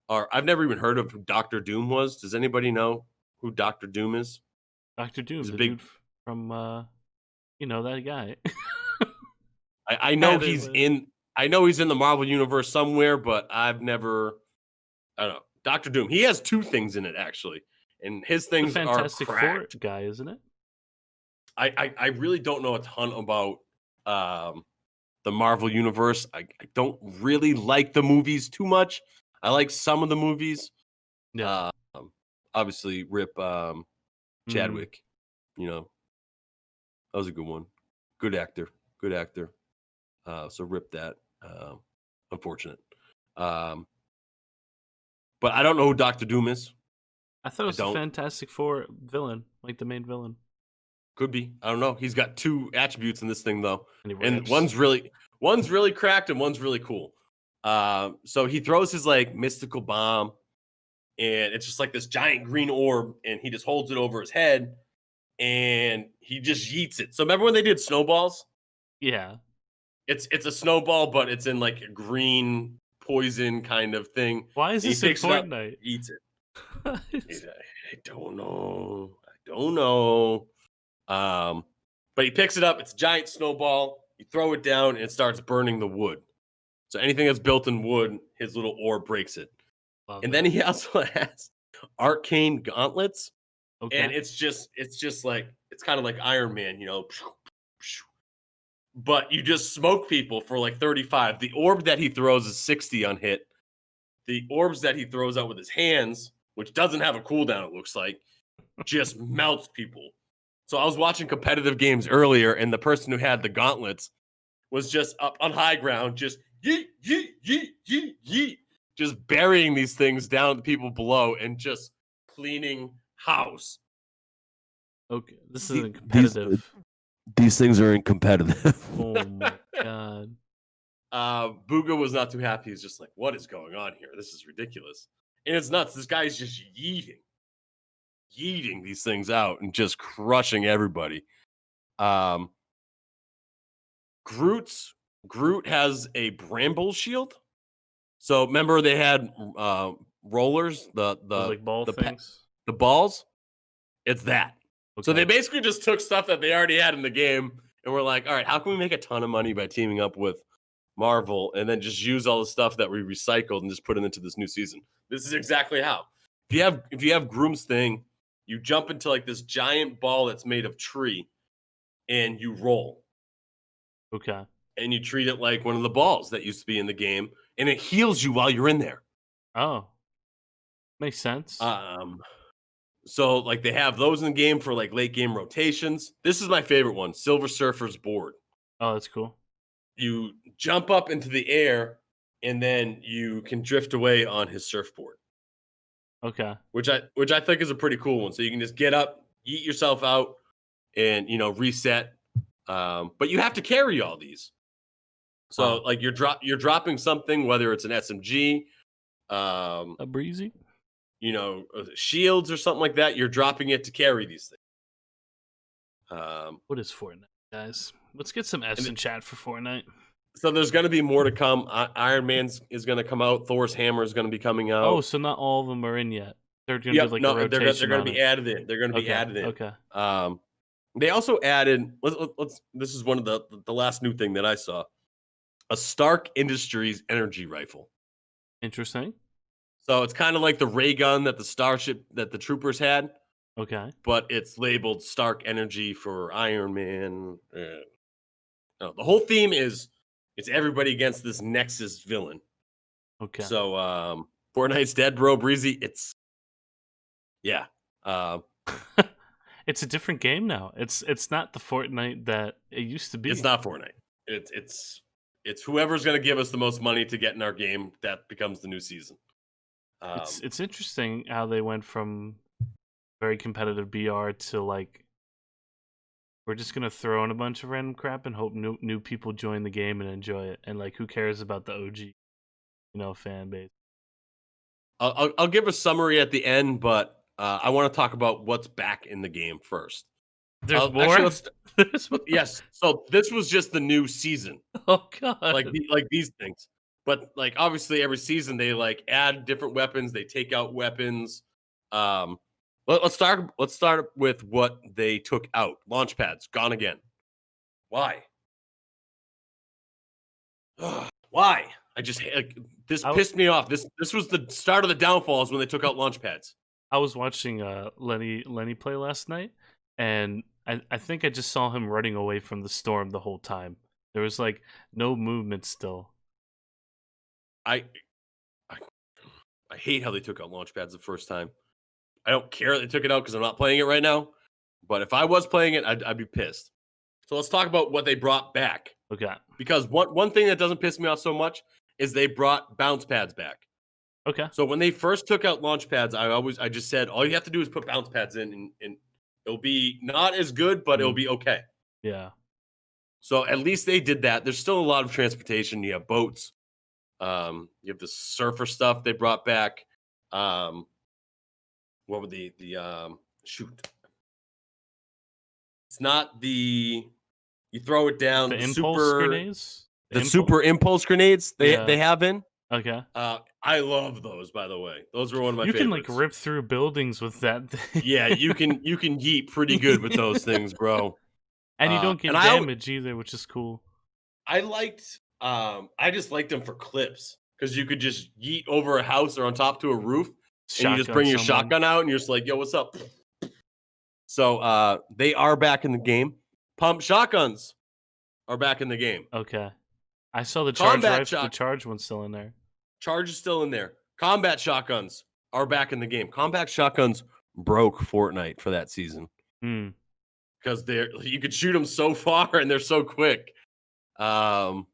A: are, I've never even heard of who Doctor Doom was. Does anybody know who Doctor Doom is?
B: Doctor Doom,
A: He's a
B: the
A: big.
B: dude from that guy.
A: I know he's in. I know he's in the Marvel universe somewhere, but I've never. I don't know. Doctor Doom. He has 2 things in it actually, and his
B: The
A: things are
B: Fantastic Four
A: cracked.
B: guy, isn't it?
A: I really don't know a ton about the Marvel universe. I don't really like the movies too much. I like some of the movies.
B: Yeah.
A: Obviously, rip
B: Mm.
A: Chadwick. You know, that was a good one. Good actor. Good actor. So rip that. Unfortunate. Um, but I don't know who Doctor Doom is.
B: I thought it
A: I
B: was the
A: don't.
B: Fantastic Four villain, like the main villain.
A: Could be. I don't know. He's got 2 attributes in this thing though,
B: And he
A: and
B: rips.
A: one's really cracked and one's really cool. So he throws his like mystical bomb, and it's just like this giant green orb, and he just holds it over his head, and he just yeets it. So remember when they did snowballs?
B: Yeah.
A: It's a snowball, but it's in like a green poison kind of thing.
B: Why is
A: And he
B: this in
A: picks it up,
B: Fortnite?
A: eats it. I don't know. I don't know. But he picks it up. It's a giant snowball. You throw it down, and it starts burning the wood. So anything that's built in wood, his little orb breaks it.
B: Love
A: And
B: it.
A: then he also has arcane gauntlets, and
B: Okay.
A: it's just like it's kind of like Iron Man, but you just smoke people for like 35. The orb that he throws is 60 on hit. The orbs that he throws out with his hands, which doesn't have a cooldown, it looks like, just melts people. So I was watching competitive games earlier, and the person who had the gauntlets was just up on high ground, just yeet, yeet, yeet, yeet, yeet, just burying these things down at the people below and just cleaning house.
B: Okay. This
A: The-
B: isn't competitive.
A: These things are in competitive.
B: Oh my god.
A: Booga was not too happy. He's just like, what is going on here? This is ridiculous. And it's nuts. This guy's just yeeting these things out and just crushing everybody. Um, Groot has a bramble shield. So remember they had rollers,
B: Those like ball things.
A: the balls. It's that. So
B: Okay.
A: they basically just took stuff that they already had in the game and were like, all right, how can we make a ton of money by teaming up with Marvel and then just use all the stuff that we recycled and just put it into this new season? This is exactly how. If you have Groom's thing, you jump into like this giant ball that's made of tree and you roll.
B: Okay.
A: And you treat it like one of the balls that used to be in the game, and it heals you while you're in there.
B: Oh. Makes sense.
A: So like they have those in the game for like late game rotations. This is my favorite one, Silver Surfer's board.
B: Oh, that's cool.
A: You jump up into the air, and then you can drift away on his surfboard.
B: Okay.
A: Which I think is a pretty cool one. So you can just get up, eat yourself out, and reset. But you have to carry all these. So
B: Wow.
A: like you're dropping something, whether it's an SMG,
B: A breezy?
A: shields or something like that. You're dropping it to carry these things.
B: What is Fortnite? guys. Let's get some F's in chat for Fortnite.
A: So there's going to be more to come. Iron Man's is going to come out. Thor's hammer is going to be coming out.
B: Oh, so not all of them are in yet. They're going to do like a rotation.
A: They're going to be added in. They're going to be added in.
B: Okay.
A: They also added. Let's. This is one of the last new thing that I saw. A Stark Industries energy rifle.
B: Interesting.
A: So it's kind of like the ray gun that the troopers had.
B: Okay.
A: But it's labeled Stark Energy for Iron Man. No, the whole theme is it's everybody against this Nexus villain.
B: Okay.
A: So Fortnite's dead, bro. Breezy. It's
B: it's a different game now. It's not the Fortnite that it used to be.
A: It's not Fortnite. It's whoever's going to give us the most money to get in our game that becomes the new season.
B: It's interesting how they went from very competitive BR to like we're just gonna throw in a bunch of random crap and hope new people join the game and enjoy it. And like, who cares about the OG, fan base?
A: I'll give a summary at the end, but I want to talk about what's back in the game first.
B: There's more.
A: Yes. So this was just the new season.
B: Oh god!
A: Like these things, but like obviously every season they like add different weapons. They take out weapons. Let's start with what they took out. Launch pads gone again. Why? Why? I just this pissed me off. This was the start of the downfalls when they took out launch pads.
B: I was watching Lenny play last night, and I think I just saw him running away from the storm the whole time. There was like no movement still.
A: I hate how they took out launch pads the first time. I don't care they took it out because I'm not playing it right now. But if I was playing it, I'd be pissed. So let's talk about what they brought back.
B: Okay.
A: Because one thing that doesn't piss me off so much is they brought bounce pads back.
B: Okay.
A: So when they first took out launch pads, I just said all you have to do is put bounce pads in, and it'll be not as good, but it'll be okay.
B: Yeah.
A: So at least they did that. There's still a lot of transportation. You have boats. You have the surfer stuff they brought back. What were the shoot? It's not you throw it down.
B: The impulse grenades.
A: The super impulse grenades they have in.
B: Okay.
A: I love those, by the way. Those were one of my favorites.
B: You can like rip through buildings with that thing.
A: Yeah, you can yeet pretty good with those things, bro.
B: And you don't get damage either, which is cool.
A: I just liked them for clips because you could just yeet over a house or on top to a roof. And you just bring your shotgun out and you're just like, yo, what's up? So they are back in the game. Pump shotguns are back in the game.
B: Okay. I saw the charge rifle. The charge one's still in there.
A: Charge is still in there. Combat shotguns are back in the game. Combat shotguns broke Fortnite for that season. Because you could shoot them so far and they're so quick. So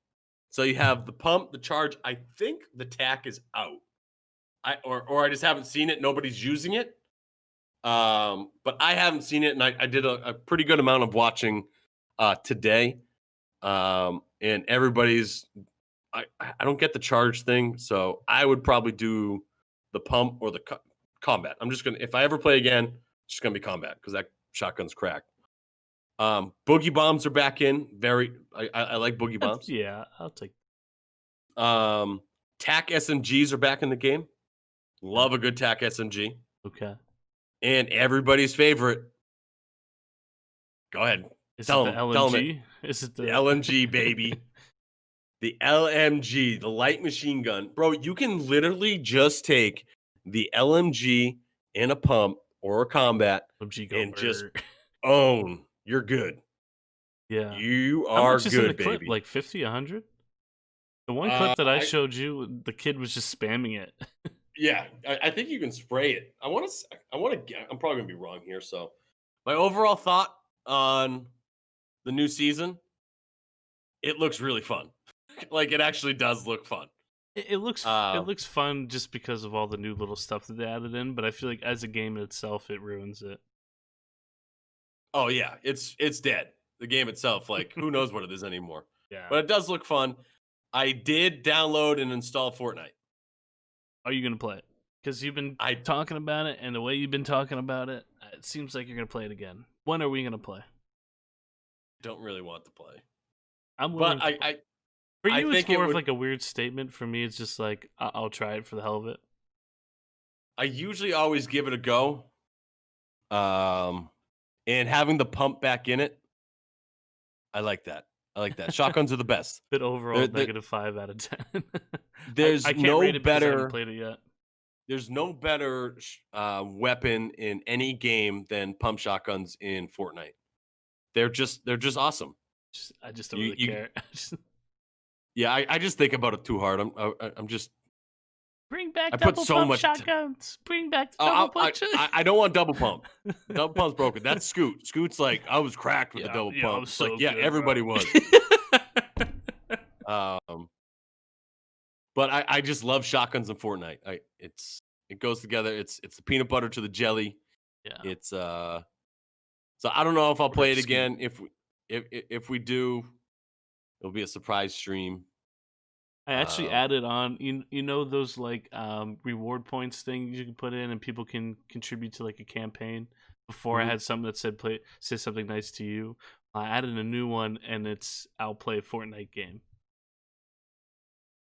A: you have the pump, the charge. I think the tack is out. Or I just haven't seen it. Nobody's using it. But I haven't seen it, and I did a pretty good amount of watching today. And everybody's I don't get the charge thing, so I would probably do the pump or the combat. I'm just gonna, if I ever play again, it's just gonna be combat because that shotgun's cracked. Boogie bombs are back in. I like boogie bombs.
B: Yeah, I'll take.
A: TAC SMGs are back in the game. Love a good TAC SMG.
B: Okay.
A: And everybody's favorite. Go ahead.
B: Is it the LMG? Is it the
A: LMG, baby? The LMG, the light machine gun. Bro, you can literally just take the LMG in a pump or a combat and just own. You're good.
B: Yeah.
A: You are good, baby.
B: Clip? Like 50, 100? The one clip that I showed you, the kid was just spamming it.
A: Yeah, I think you can spray it. I'm probably gonna be wrong here. So, my overall thought on the new season, it looks really fun. Like it actually does look fun.
B: It looks fun just because of all the new little stuff that they added in. But I feel like as a game itself, it ruins it.
A: Oh yeah, it's dead. The game itself, like who knows what it is anymore.
B: Yeah,
A: but it does look fun. I did download and install Fortnite.
B: Are you going to play it? Because you've been talking about it, and the way you've been talking about it, it seems like you're going to play it again. When are we going to play?
A: don't really want to play.
B: I'm
A: But
B: willing. For
A: I
B: you, it's
A: think it
B: more of
A: would.
B: like a weird statement. For me, it's just like I'll try it for the hell of it.
A: I usually always give it a go. And having the pump back in it, I like that. I like that. Shotguns are the best.
B: But overall,
A: There- there-
B: -5 out of 10. I
A: there's
B: can't
A: no
B: rate it because I haven't
A: better.
B: played it yet.
A: There's no better weapon in any game than pump shotguns in Fortnite. They're just awesome.
B: I just don't
A: You
B: really
A: you
B: care.
A: yeah. I just think about it too hard. I'm just.
B: Bring back
A: I put
B: double
A: so
B: pump
A: much.
B: shotguns. Bring back the
A: Oh,
B: double pump.
A: I don't want double pump. Double pump's broken. That's Scoot. Scoot's like I was cracked with the double
B: I'm
A: pump. It's
B: so
A: like yeah,
B: good,
A: everybody
B: bro.
A: was. But I just love shotguns in Fortnite. It goes together. It's the peanut butter to the jelly.
B: Yeah.
A: It's so I don't know if I'll play it
B: Rip Scoot.
A: again. If we do, it'll be a surprise stream.
B: I actually added on, you know those like reward points things you can put in and people can contribute to like a campaign. Before I had something that say something nice to you. I added a new one and I'll play a Fortnite game.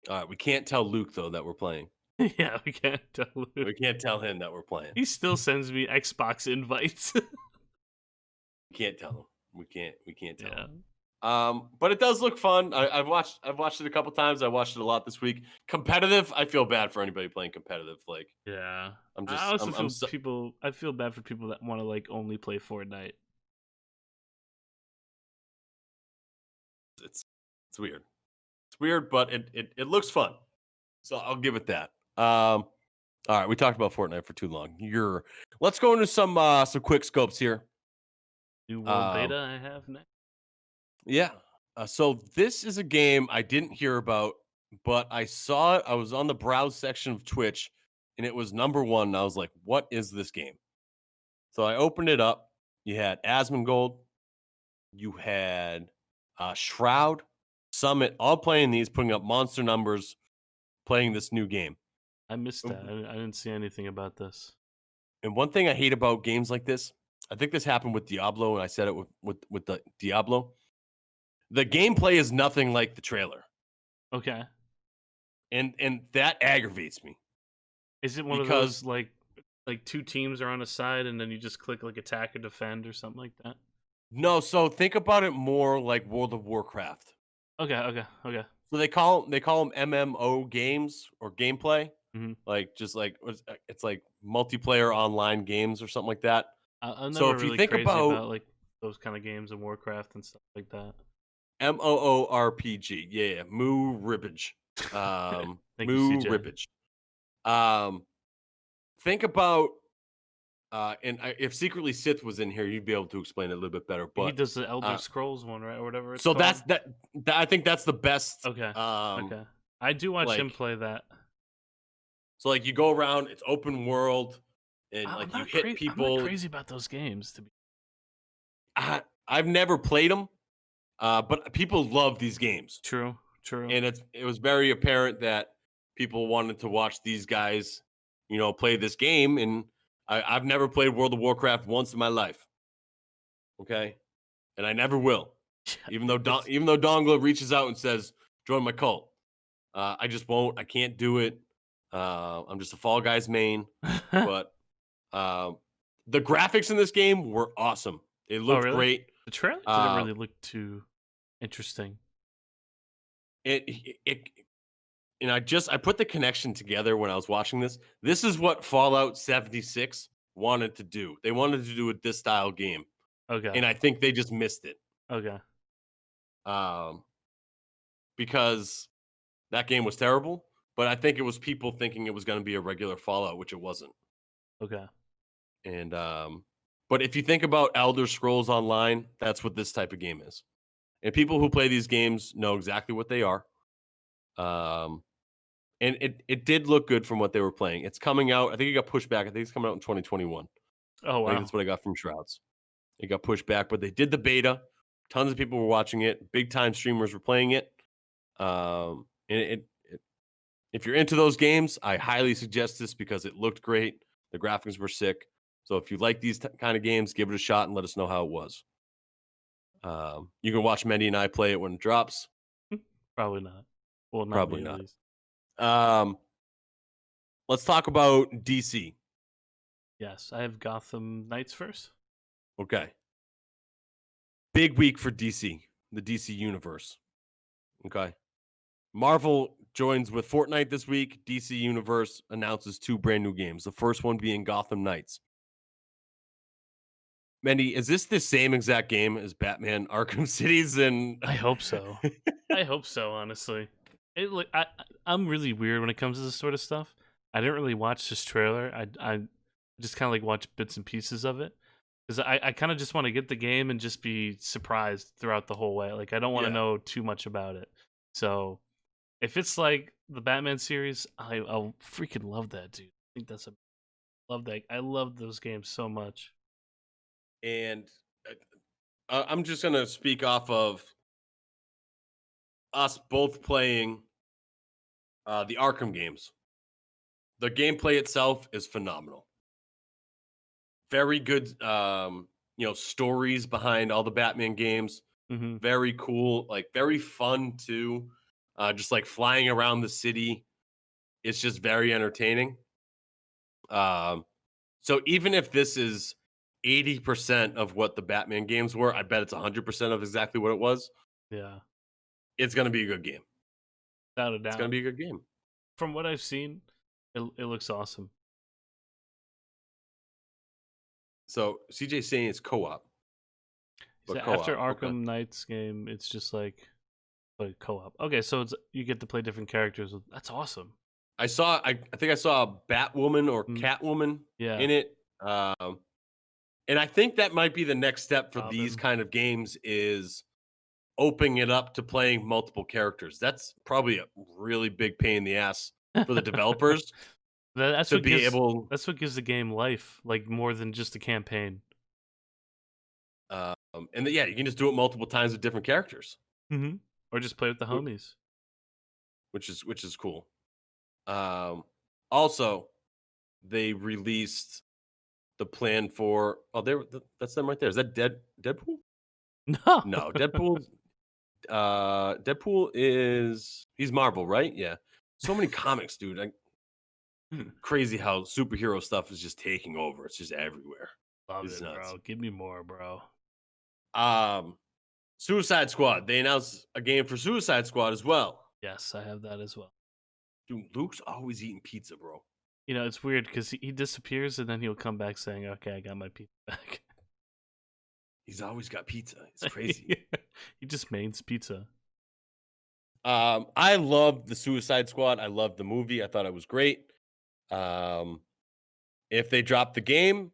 A: All right, we can't tell Luke though that we're playing.
B: Yeah, we can't tell Luke.
A: We can't tell him that we're playing.
B: He still sends me Xbox invites.
A: We can't tell him. We can't tell
B: Yeah.
A: him. But it does look fun. I've watched it a couple times. I watched it a lot this week. Competitive, I feel bad for anybody playing competitive. Like,
B: Yeah.
A: I'm just.
B: I also
A: I'm
B: feel
A: so-
B: I feel bad for people that want to like only play Fortnite.
A: It's weird. It's weird, but it looks fun. So I'll give it that. All right, we talked about Fortnite for too long. Let's go into some quick scopes here.
B: New World Beta I have next.
A: Yeah. So this is a game I didn't hear about, but I saw it. I was on the browse section of Twitch, and it was number one. And I was like, "What is this game?" So I opened it up. You had Asmongold, you had Shroud, Summit, all playing these, putting up monster numbers, playing this new game.
B: I missed that. I didn't see anything about this.
A: And one thing I hate about games like this, I think this happened with Diablo, and I said it with the Diablo. The gameplay is nothing like the trailer,
B: Okay.
A: and that aggravates me.
B: Is it one of
A: Because-
B: those like two teams are on a side and then you just click like attack or defend or something like that?
A: No, so think about it more like World of Warcraft.
B: Okay.
A: So they call them MMO games or gameplay,
B: Mhm.
A: like just like it's like multiplayer online games or something like that.
B: I'm
A: So
B: never
A: if you
B: really
A: think
B: crazy
A: about-
B: like those kind of games in Warcraft and stuff like that.
A: MOORPG, yeah, Moo Ribbage,
B: Thank you,
A: Moo
B: CJ.
A: Ribbage. Think about if Secretly Sith was in here, you'd be able to explain it a little bit better.
B: He
A: But
B: does the Elder Scrolls one, right, or whatever. It's
A: so
B: called.
A: that's that. I think that's the best.
B: Okay. Okay. I do watch him
A: like-
B: play that.
A: So like you go around, it's open world, and
B: I'm
A: like you
B: not
A: hit
B: I'm
A: people.
B: not crazy about those games. To be
A: I've never played them, but people love these games,
B: true.
A: and it was very apparent that people wanted to watch these guys, play this game. And I've never played World of Warcraft once in my life. Okay, and I never will, even though Dongla reaches out and says, "Join my cult." I just won't. I can't do it. I'm just a Fall Guys main. But the graphics in this game were awesome. They looked
B: really?
A: great.
B: The trailer didn't really look too interesting.
A: And I put the connection together when I was watching this. This is what Fallout 76 wanted to do. They wanted to do a this style game,
B: Okay.
A: and I think they just missed it.
B: Okay.
A: Because that game was terrible. But I think it was people thinking it was going to be a regular Fallout, which it wasn't.
B: Okay.
A: And but if you think about Elder Scrolls Online, that's what this type of game is. And people who play these games know exactly what they are. And it did look good from what they were playing. It's coming out. I think it got pushed back. I think it's coming out in 2021.
B: Oh
A: I
B: wow.
A: think that's what I got from Shrouds. It got pushed back, but they did the beta. Tons of people were watching it. Big time streamers were playing it. And if you're into those games, I highly suggest this because it looked great. The graphics were sick. So if you like these kind of games, give it a shot and let us know how it was. You can watch Mendy and I play it when it drops.
B: Probably not. Well, not
A: Probably
B: me at
A: not.
B: least.
A: Um, let's talk about DC.
B: Yes, I have Gotham Knights first.
A: Okay. Big week for DC, the DC universe. Okay. Marvel joins with Fortnite this week. DC Universe announces 2 brand new games. The first one being Gotham Knights. Mendy, is this the same exact game as Batman Arkham Cities? And
B: I hope so. I hope so. Honestly, I'm really weird when it comes to this sort of stuff. I didn't really watch this trailer. I just kind of like watch bits and pieces of it because I kind of just want to get the game and just be surprised throughout the whole way. Like I don't want to
A: yeah.
B: know too much about it. So if it's like the Batman series, I'll freaking love that, dude. I think that's a love that. I love those games so much.
A: And I'm just going to speak off of us both playing the Arkham games. The gameplay itself is phenomenal. Very good, stories behind all the Batman games.
B: Hmm.
A: Very cool, like very fun too. Just like flying around the city, it's just very entertaining. Um, so even if this is 80% of what the Batman games were, I bet it's 100% of exactly what it was.
B: Yeah,
A: It's going to be a good game.
B: without a
A: It's going
B: doubt.
A: to be a good game.
B: From what I've seen, it looks awesome.
A: So CJ saying it's co-op,
B: So
A: but
B: after
A: co-op. Okay.
B: Arkham Knight's game, it's just like co-op. Okay, so it's you get to play different characters. That's awesome.
A: I think I saw a Batwoman or
B: Mm,
A: Catwoman
B: yeah,
A: in it. And I think that might be the next step for these
B: Robin.
A: kind of games is opening it up to playing multiple characters. That's probably a really big pain in the ass for the developers
B: That's
A: to
B: what
A: be
B: gives
A: able.
B: that's what gives the game life, like more than just a campaign.
A: Yeah, you can just do it multiple times with different characters,
B: Hmm. Or just play with the
A: wh-
B: homies.
A: which is cool. Also, they released the plan for. Oh, that's them right there. Is that Deadpool?
B: No.
A: No, Deadpool is he's Marvel, right? Yeah. So many comics, dude. Crazy how superhero stuff is just taking over. It's just everywhere.
B: Love
A: It's
B: it,
A: nuts.
B: bro. Give me more, bro.
A: Um, Suicide Squad. They announced a game for Suicide Squad as well.
B: Yes, I have that as well.
A: Dude, Luke's always eating pizza, bro.
B: You know, it's weird because he disappears and then he'll come back saying, "Okay, I got my pizza back."
A: He's always got pizza. It's crazy.
B: He just mains pizza.
A: I love the Suicide Squad. I love the movie. I thought it was great. Um, if they drop the game,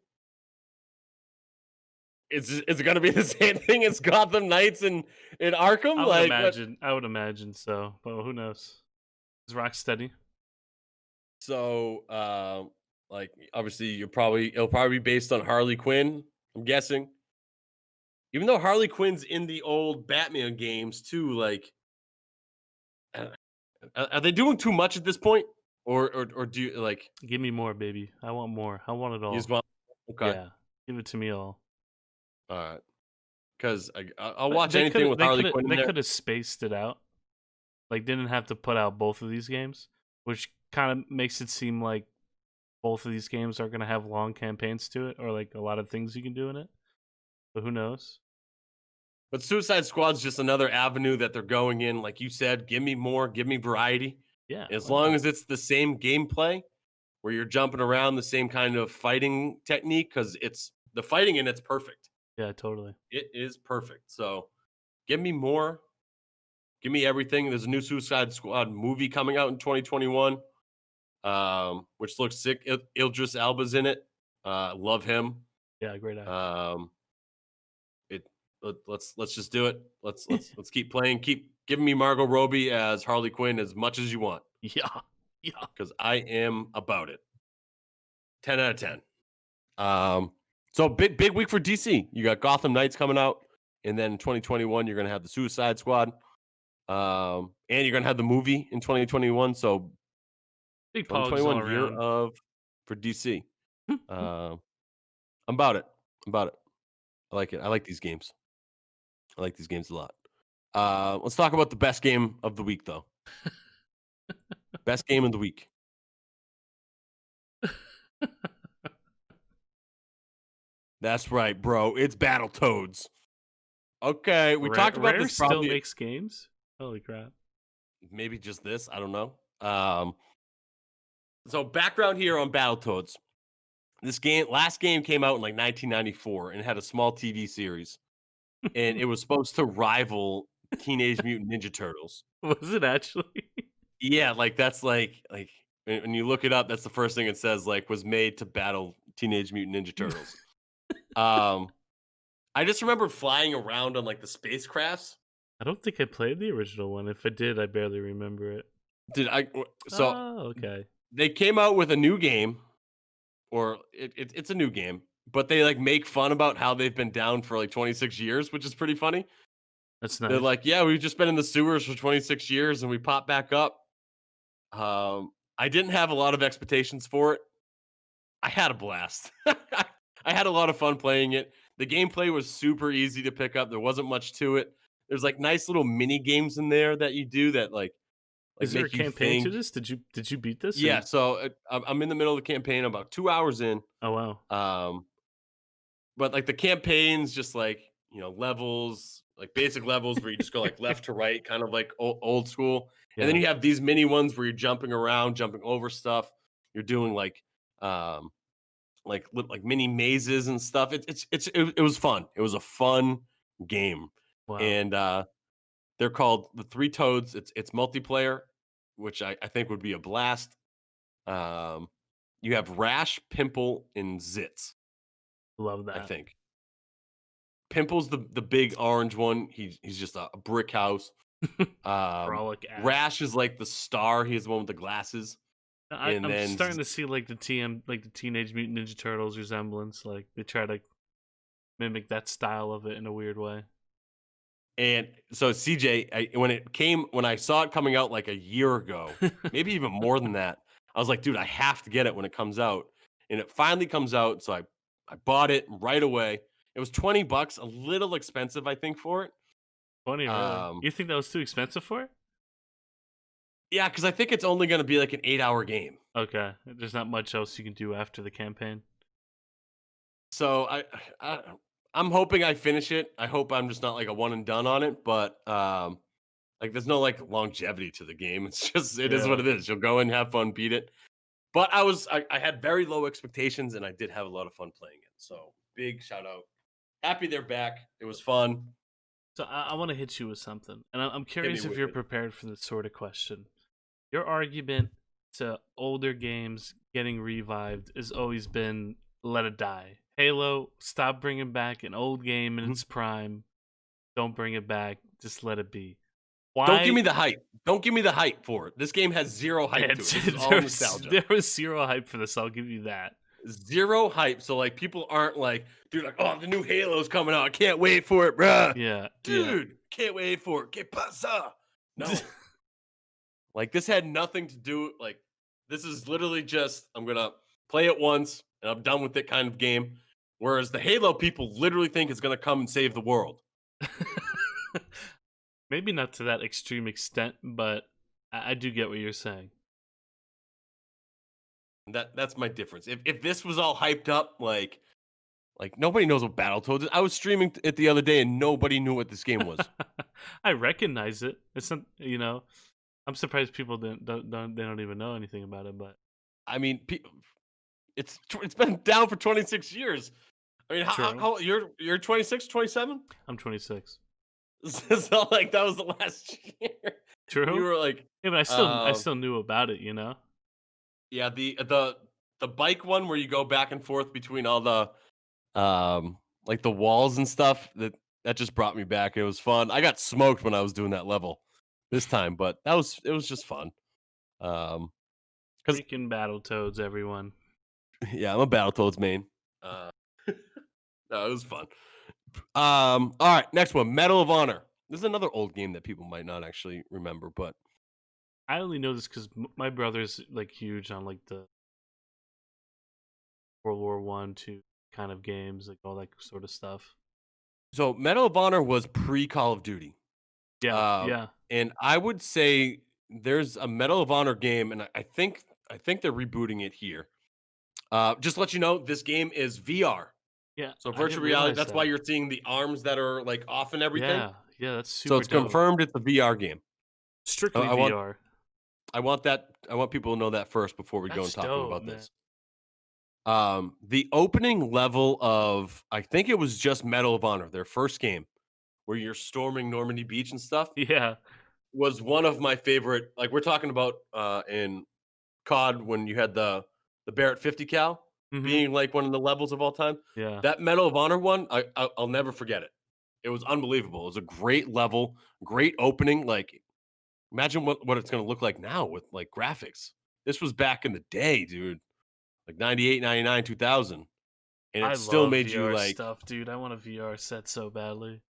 A: is it going to be the same thing as Gotham Knights and in Arkham? Like what?
B: I would imagine so, but who knows? Is Rocksteady?
A: So, like obviously, it'll probably be based on Harley Quinn. I'm guessing, even though Harley Quinn's in the old Batman games too. Like, uh, are they doing too much at this point, or do you like
B: Give me more, baby. I want more. I want it
A: you just
B: all.
A: want? Okay,
B: Yeah, give it to me all.
A: all right. Because I'll
B: But
A: watch anything with Harley Quinn in
B: they
A: there.
B: could have spaced it out. Like didn't have to put out both of these games, which kind of makes it seem like both of these games are going to have long campaigns to it or like a lot of things you can do in it. But who knows?
A: But Suicide Squad's just another avenue that they're going in. Like you said, give me more, give me variety.
B: Yeah,
A: As
B: why
A: long
B: not?
A: as it's the same gameplay, where you're jumping around the same kind of fighting technique, because it's the fighting in it's perfect.
B: Yeah, totally.
A: It is perfect. So give me more. Give me everything. There's a new Suicide Squad movie coming out in 2021, which looks sick. Idris Elba's in it. Love him.
B: Yeah, great actor.
A: Um, it let's just do it. Let's keep playing. Keep giving me Margot Robbie as Harley Quinn as much as you want,
B: Yeah. Yeah.
A: because I am about it. 10 out of 10. So big week for DC. You got Gotham Knights coming out, and then in 2021 you're gonna have the Suicide Squad, and you're gonna have the movie in 2021. So
B: Big pogs all
A: 2021 year
B: around.
A: of for DC. I'm about it. I'm about it. I like it. I like these games. I like these games a lot. Let's talk about the best game of the week, though. Best game of the week. That's right, bro. It's Battletoads. Okay, we talked about
B: Rare
A: this
B: still
A: probably
B: makes games. Holy crap!
A: maybe just this. I don't know. So background here on Battletoads. Last game came out in like 1994 and had a small TV series, and it was supposed to rival Teenage Mutant Ninja Turtles.
B: Was it actually?
A: Yeah, like that's like when you look it up, that's the first thing it says. Like was made to battle Teenage Mutant Ninja Turtles. Um, I just remember flying around on like the spacecrafts.
B: I don't think I played the original one. If I did, I barely remember it.
A: Did I? So
B: Oh, okay.
A: they came out with a new game, or it's a new game, but they like make fun about how they've been down for like 26 years, which is pretty funny.
B: That's
A: They're
B: nice.
A: like, yeah, we've just been in the sewers for 26 years and we pop back up. I didn't have a lot of expectations for it. I had a blast. I had a lot of fun playing it. The gameplay was super easy to pick up. There wasn't much to it. There's like nice little mini games in there that you do that like
B: Is there a
A: make you
B: campaign to
A: think.
B: this? Did you beat this?
A: Yeah, so I'm in the middle of the campaign. I'm about 2 hours in.
B: Oh wow.
A: Um, but like the campaigns, just like levels, like basic levels where you just go like left to right, kind of like old school. And then
B: Yeah.
A: you have these mini ones where you're jumping around, jumping over stuff. You're doing um like mini mazes and stuff. It was fun. It was a fun game,
B: Wow.
A: and they're called the Three Toads. It's multiplayer, which I think would be a blast. Um, you have Rash, Pimple, and Zitz.
B: Love
A: I
B: that.
A: think Pimple's the big orange one. He's just a brick house.
B: Frolic ass.
A: Rash is like the star. He's the one with the glasses, and
B: I'm
A: then
B: starting to see like the Teenage Mutant Ninja Turtles resemblance. Like they try to mimic that style of it in a weird way.
A: And so CJ, when I saw it coming out like a year ago, maybe even more than that, I was like, dude, I have to get it when it comes out. And it finally comes out, so I bought it right away. It was $20, a little expensive, I think, for it.
B: Funny, really.
A: Um,
B: You think that was too expensive for it?
A: yeah, because I think it's only going to be like an 8-hour game.
B: Okay. There's not much else you can do after the campaign.
A: So I I'm hoping I finish it. I hope I'm just not like a one and done on it, but like there's no like longevity to the game. It's just it is
B: Yeah.
A: what it is. You'll go and have fun, beat it. But I had very low expectations and I did have a lot of fun playing it. So big shout out. Happy they're back. It was fun.
B: So I want to hit you with something, and I'm
A: Hit me
B: curious if
A: with
B: you're
A: it.
B: prepared for this sort of question. Your argument to older games getting revived has always been let it die. Halo, stop bringing back an old game in
A: Mhm.
B: its prime. Don't bring it back. Just let it be.
A: Don't give
B: Why?
A: me the hype. Don't give me the hype for it. This game has zero hype to it. This is all nostalgia.
B: There was zero hype for this. I'll give you that.
A: Zero hype. So like people aren't like, dude, like, oh, the new Halo's coming out. I can't wait for it, bruh.
B: Yeah, yeah.
A: Dude, can't wait for it. Que pasa? No. Like this had nothing to do. Like this is literally just I'm gonna play it once and I'm done with it kind of game. Whereas the Halo people literally think it's gonna come and save the world.
B: Maybe not to that extreme extent, but I do get what you're saying.
A: That's my difference. If this was all hyped up, like nobody knows what Battletoads is. I was streaming it the other day and nobody knew what this game was.
B: I recognize it. It's not, I'm surprised people don't even know anything about it. But
A: I mean, it's been down for 26 years. I mean,
B: true.
A: how you're 26, 27?
B: I'm 26.
A: So like that was the last year.
B: True.
A: You were like,
B: Yeah, but I still knew about it.
A: yeah, the bike one where you go back and forth between all the like the walls and stuff. That just brought me back. It was fun. I got smoked when I was doing that level this time, but it was just fun. Um, because
B: Freaking Battletoads, everyone.
A: yeah, I'm a Battletoads main. No, it was fun. All right, next one, Medal of Honor. This is another old game that people might not actually remember, but
B: I only know this because my brother's like huge on like the World War I, II kind of games, like all that sort of stuff.
A: So Medal of Honor was pre Call of Duty.
B: Yeah, yeah,
A: And I would say there's a Medal of Honor game, and I think they're rebooting it here. Just to let you know, this game is VR.
B: yeah.
A: So
B: I
A: virtual
B: didn't
A: reality.
B: realize
A: That's why
B: that.
A: you're seeing the arms that are like off and everything.
B: Yeah, yeah. That's
A: So
B: super
A: it's
B: dope.
A: confirmed it's a VR game. I
B: Strictly
A: I want
B: VR.
A: I want that. I want people to know that first before we go and
B: That's
A: talking
B: dope,
A: about
B: man.
A: this. The opening level of I think it was just Medal of Honor, their first game, where you're storming Normandy Beach and stuff,
B: Yeah.
A: was one of my favorite. Like we're talking about in CoD when you had the Barrett 50 cal
B: Mhm.
A: being like one of the levels of all time.
B: Yeah.
A: That Medal of Honor one, I'll never forget it. It was unbelievable. It was a great level, great opening. Like imagine what it's going to look like now with like graphics. This was back in the day, dude. Like 98, 99, 2000, and
B: I
A: it still
B: love
A: made you
B: VR
A: like
B: stuff, dude. I want a VR set so badly.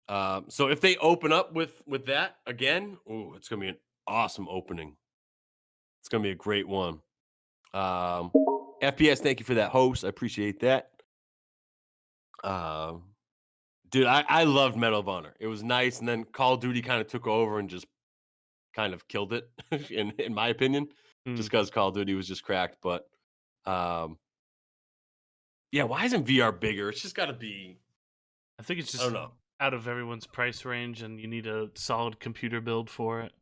A: so if they open up with that again, oh, it's going to be an awesome opening. It's going to be a great one. Um FPS, thank you for that host. I appreciate that. Um dude, I loved Medal of Honor. It was nice, and then Call of Duty kind of took over and just kind of killed it in my opinion,
B: Mm.
A: just because Call of Duty was just cracked. But um yeah, why isn't VR bigger? It's just got to be.
B: I think it's
A: I
B: just
A: don't know.
B: out of everyone's price range, and you need a solid computer build for it.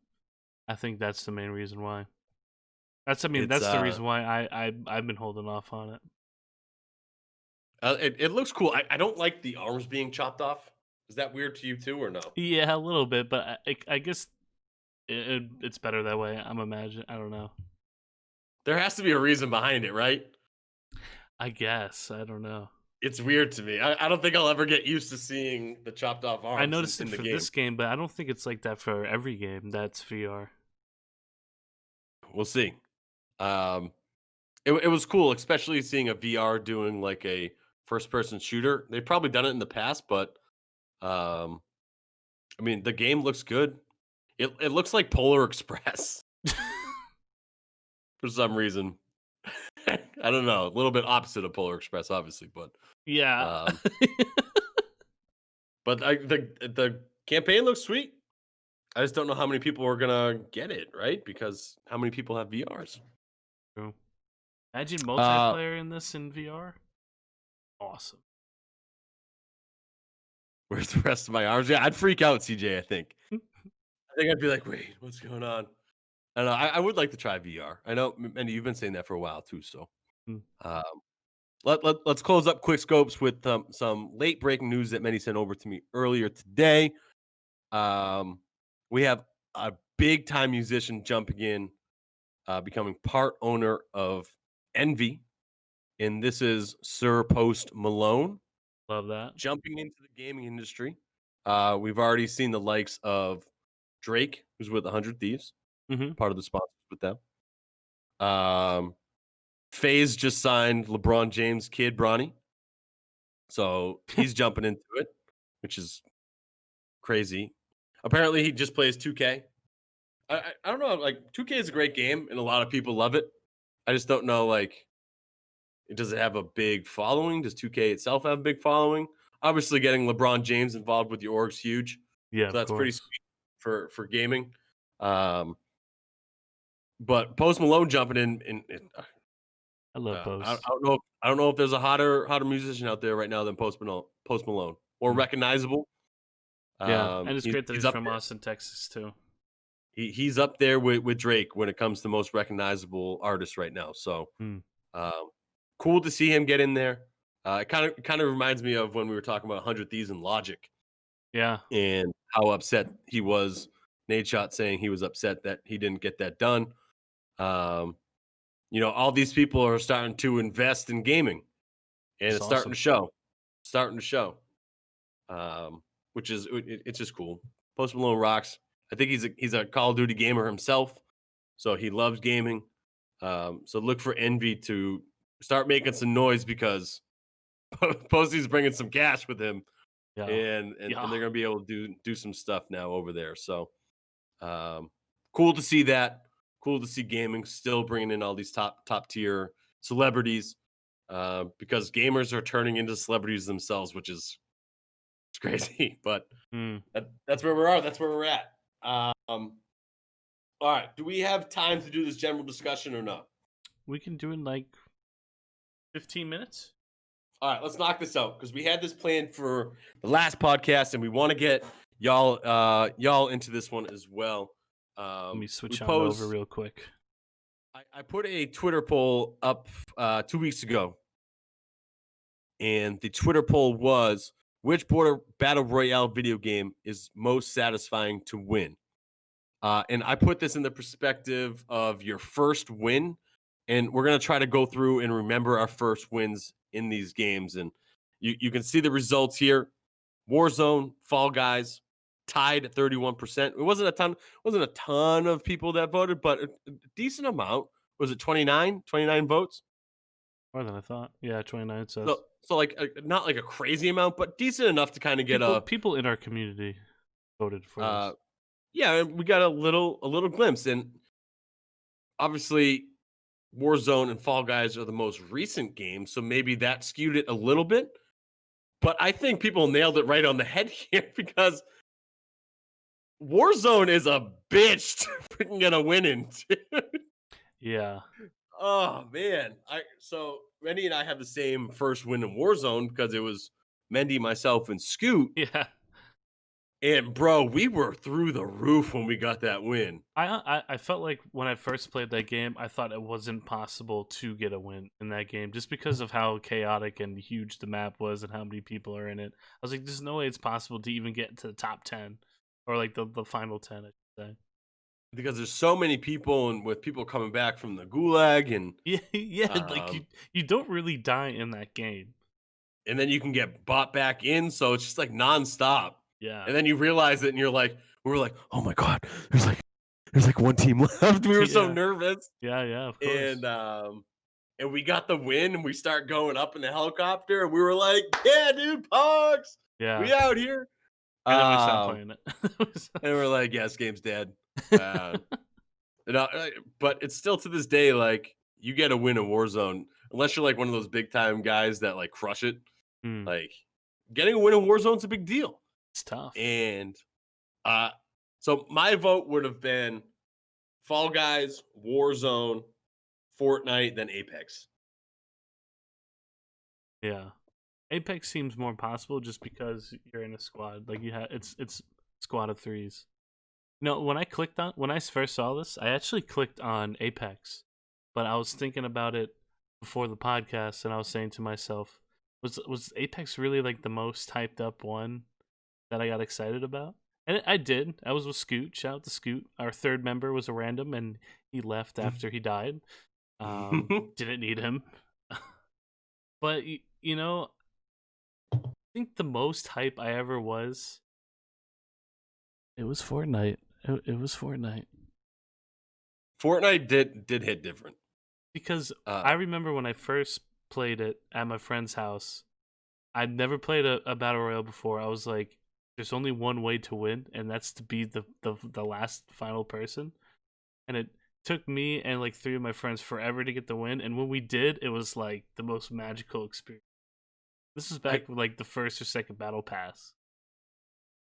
B: I think that's the main reason why. I mean,
A: It's
B: that's the reason why I've been holding off on it.
A: it looks cool. I don't like the arms being chopped off. Is that weird to you too, or no?
B: Yeah, a little bit, but I guess it's better that way. I'm imagine. I don't know.
A: There has to be a reason behind it, right?
B: I guess I don't know.
A: It's weird to me. I don't think I'll ever get used to seeing the chopped off
B: I
A: arms
B: noticed it
A: in the
B: for
A: game.
B: this game, but I don't think it's like that for every game that's VR.
A: We'll see. Um, it was cool, especially seeing a VR doing like a first person shooter. They've probably done it in the past, but um, I mean, the game looks good. It looks like Polar Express for some reason. I don't know, a little bit opposite of Polar Express, obviously,
B: Yeah.
A: um, but the campaign looks sweet. I just don't know how many people are gonna get it, right? Because how many people have VRs?
B: True. Imagine
A: Uh,
B: multiplayer in this in VR. Awesome.
A: where's the rest of my arms? Yeah, I'd freak out, CJ. I think I'd be like, wait, what's going on? I don't know. I would like to try VR. I know, and you've been saying that for a while too. So
B: Mm.
A: um, let's close up quick scopes with some late breaking news that Mendy sent over to me earlier today. Um, we have a big time musician jumping in, becoming part owner of Envy, and this is Sir Post Malone
B: Love that.
A: jumping into the gaming industry. We've already seen the likes of Drake, who's with 100 Thieves,
B: Hmm.
A: part of the sponsors with them. FaZe just signed LeBron James' kid, Bronny. So he's jumping into it, which is crazy. Apparently, he just plays 2K. I don't know. Like 2K is a great game, and a lot of people love it. I just don't know. Like, does it have a big following? Does 2K itself have a big following? Obviously, getting LeBron James involved with your org's huge,
B: Yeah,
A: so
B: of
A: that's pretty
B: course.
A: sweet for gaming. Um, but Post Malone jumping in
B: I love
A: I
B: Post.
A: don't know. I don't know if there's a hotter musician out there right now than Post Malone. Post Malone, more
B: Mm.
A: recognizable.
B: Yeah, and it's great that
A: He's
B: he's
A: up
B: from
A: there.
B: Austin, Texas, too.
A: He's up there with Drake when it comes to most recognizable artists right now. So
B: Mm.
A: um, cool to see him get in there. It kind of reminds me of when we were talking about 100 Thieves and Logic
B: Yeah,
A: and how upset he was. Nate Shot saying he was upset that he didn't get that done. Um, all these people are starting to invest in gaming, and
B: it's
A: it's starting
B: awesome.
A: to show. Starting to show. Which is it's just cool. Post Malone rocks. I think he's a Call of Duty gamer himself, so he loves gaming. So look for Envy to start making some noise because Posty's bringing some cash with him,
B: Yeah.
A: and
B: Yeah.
A: they're gonna be able to do some stuff now over there. So cool to see that. Cool to see gaming still bringing in all these top tier celebrities because gamers are turning into celebrities themselves, which is It's crazy, but
B: Mm.
A: that's where we are. That's where we're at. All right. Do we have time to do this general discussion or not?
B: We can do it in like 15 minutes.
A: All right, let's knock this out because we had this planned for the last podcast, and we want to get y'all into this one as well.
B: Let me
A: We
B: switch on
A: posed.
B: over real quick.
A: I put a Twitter poll up 2 weeks ago, and the Twitter poll was which border battle royale video game is most satisfying to win. And I put this in the perspective of your first win, and we're gonna try to go through and remember our first wins in these games. And you can see the results here. Warzone, Fall Guys, tied at 31%. It wasn't a ton of people that voted, but a decent amount. Was it 29 votes?
B: More than I thought. Yeah, 29 says.
A: So like not like a crazy amount, but decent enough to kind of get
B: people in our community voted for this.
A: Yeah, we got a little glimpse, and obviously Warzone and Fall Guys are the most recent games, so maybe that skewed it a little bit. But I think people nailed it right on the head here because Warzone is a bitch to freaking get a win in.
B: Yeah.
A: Oh man. So Mendy and I have the same first win in Warzone because it was Mendy, myself, and Scoot.
B: Yeah.
A: And bro, we were through the roof when we got that win.
B: I felt like when I first played that game, I thought it wasn't possible to get a win in that game just because of how chaotic and huge the map was and how many people are in it. I was like, there's no way it's possible to even get to the top 10 or like the final 10, I should say.
A: Because there's so many people, and with people coming back from the gulag, and
B: yeah, like you don't really die in that game.
A: And then you can get bought back in, so it's just like nonstop.
B: Yeah.
A: And then you realize it, and we were like, oh my god, there's like one team left. We were so nervous.
B: Yeah, of course.
A: And we got the win, and we start going up in the helicopter, and we were like, yeah, dude, Pogs.
B: Yeah.
A: We out here.
B: And then we stopped playing it.
A: And we're like, yes, game's dead. But it's still to this day, like, you get a win in Warzone, unless you're like one of those big time guys that like crush it. Like, getting a win in Warzone's a big deal.
B: It's tough.
A: And so my vote would have been Fall Guys, Warzone, Fortnite, then Apex.
B: Yeah. Apex seems more possible just because you're in a squad. Like it's squad of threes. No, when I first saw this, I actually clicked on Apex, but I was thinking about it before the podcast, and I was saying to myself, was Apex really like the most hyped up one that I got excited about? And I did. I was with Scoot. Shout out to Scoot. Our third member was a random, and he left after he died. Didn't need him. But you know, I think the most hype I ever was. It was Fortnite. It was Fortnite.
A: Fortnite did hit different.
B: Because I remember when I first played it at my friend's house, I'd never played a battle royale before. I was like, there's only one way to win, and that's to be the last final person. And it took me and like three of my friends forever to get the win. And when we did, it was like the most magical experience. This is back with like the first or second battle pass.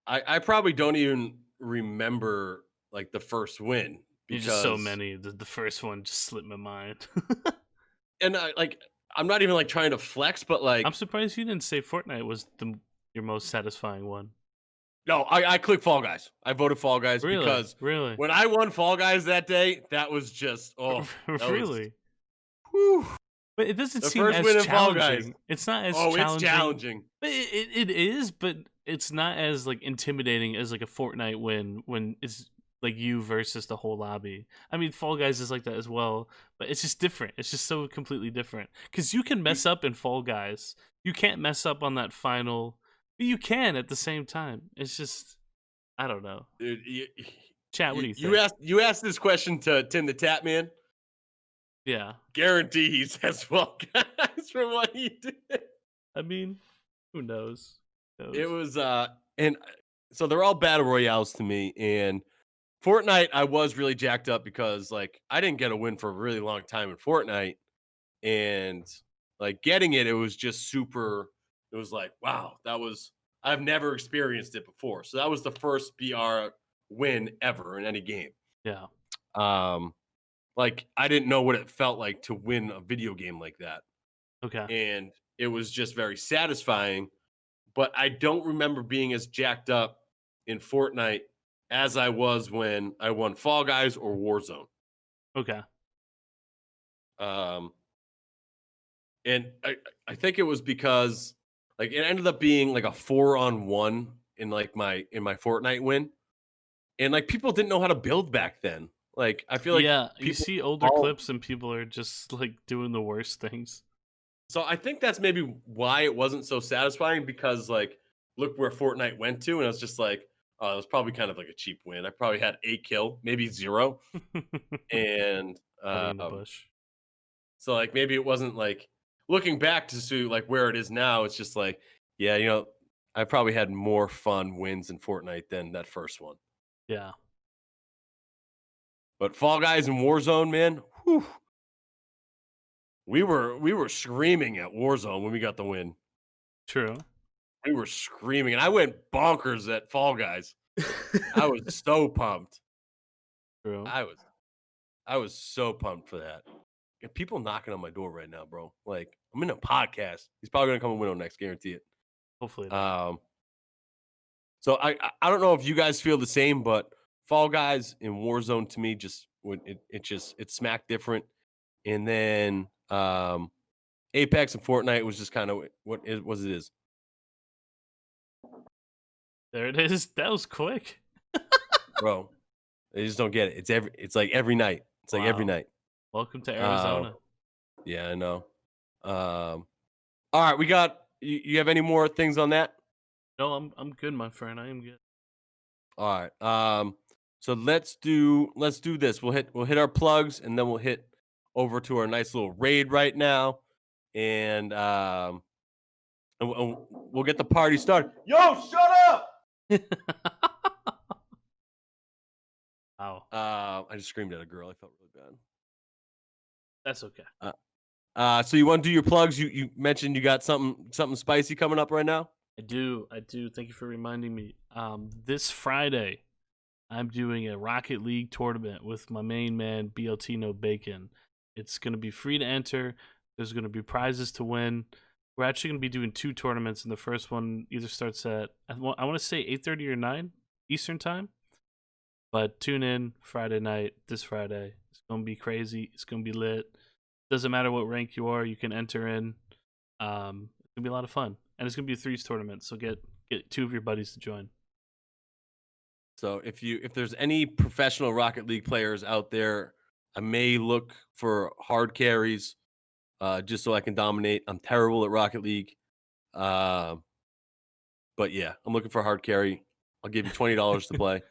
A: I probably don't even remember like the first win because
B: just so many. The first one just slipped my mind.
A: And I'm not even like trying to flex, but like
B: I'm surprised you didn't say Fortnite was your most satisfying one.
A: No, I clicked Fall Guys. I voted Fall Guys because when I won Fall Guys that day, that was just
B: really.
A: Whew.
B: But it doesn't seem as challenging. It's not as challenging.
A: It's challenging.
B: But it is, but it's not as like intimidating as like a Fortnite win when it's like you versus the whole lobby. I mean, Fall Guys is like that as well, but it's just different. It's just so completely different. Because you can mess up in Fall Guys. You can't mess up on that final, but you can at the same time. It's just, I don't know.
A: Dude,
B: Chat, what do you think?
A: You asked this question to Tim the Tap Man.
B: Yeah.
A: Guarantee he says Fall Guys from what he did.
B: I mean, who knows?
A: It was, and so they're all battle royales to me, and Fortnite, I was really jacked up because like I didn't get a win for a really long time in Fortnite, and like getting it was just super. It was like, wow, I've never experienced it before. So that was the first BR win ever in any game.
B: Yeah.
A: Like I didn't know what it felt like to win a video game like that.
B: Okay.
A: And it was just very satisfying. But I don't remember being as jacked up in Fortnite as I was when I won Fall Guys or Warzone.
B: Okay.
A: Um, and I think it was because like it ended up being like a 4-on-1 in like my Fortnite win, and like people didn't know how to build back then. Like I feel like
B: Yeah, you
A: people
B: see older
A: all
B: clips and people are just like doing the worst things.
A: so I think that's maybe why it wasn't so satisfying because like look where Fortnite went to, and I was just like, oh, it was probably kind of like a cheap win. I probably had 8 kill, maybe 0, and
B: Hiding in the bush.
A: so like maybe it wasn't like looking back to see like where it is now. It's just like yeah, I probably had more fun wins in Fortnite than that first one.
B: Yeah.
A: But Fall Guys and Warzone, man, whew, we were screaming at Warzone when we got the win.
B: True.
A: We were screaming, and I went bonkers at Fall Guys. I was so pumped.
B: True.
A: I was so pumped for that. Got people knocking on my door right now, bro. Like I'm in a podcast. He's probably gonna come and win on next, guarantee it.
B: Hopefully not.
A: So I don't know if you guys feel the same, but Fall Guys and Warzone to me just it smacked different. And then Apex and Fortnite was just kind of what it is.
B: There it is. That was quick.
A: Bro. They just don't get it. It's like every night. It's like every
B: Wow.
A: night.
B: Welcome to Arizona.
A: Yeah, I know. All right, we got you have any more things on that?
B: No, I'm good, my friend. I am good.
A: All right. So let's do this. We'll hit our plugs and then we'll hit over to our nice little raid right now. And we'll get the party started. Yo, shut up!
B: Wow.
A: I just screamed at a girl. I felt really bad.
B: That's okay.
A: So you want to do your plugs? You mentioned you got something spicy coming up right now.
B: I do. Thank you for reminding me. This Friday, I'm doing a Rocket League tournament with my main man, BLT No Bacon. It's going to be free to enter. There's going to be prizes to win. We're actually going to be doing 2 tournaments, and the first one either starts at, I want to say 8:30 or 9 Eastern time. But tune in Friday night, this Friday. It's going to be crazy. It's going to be lit. Doesn't matter what rank you are, you can enter in. It's going to be a lot of fun. And it's going to be a 3s tournament, so get 2 of your buddies to join.
A: So if there's any professional Rocket League players out there, I may look for hard carries, just so I can dominate. I'm terrible at Rocket League, but yeah, I'm looking for a hard carry. I'll give you $20 to play.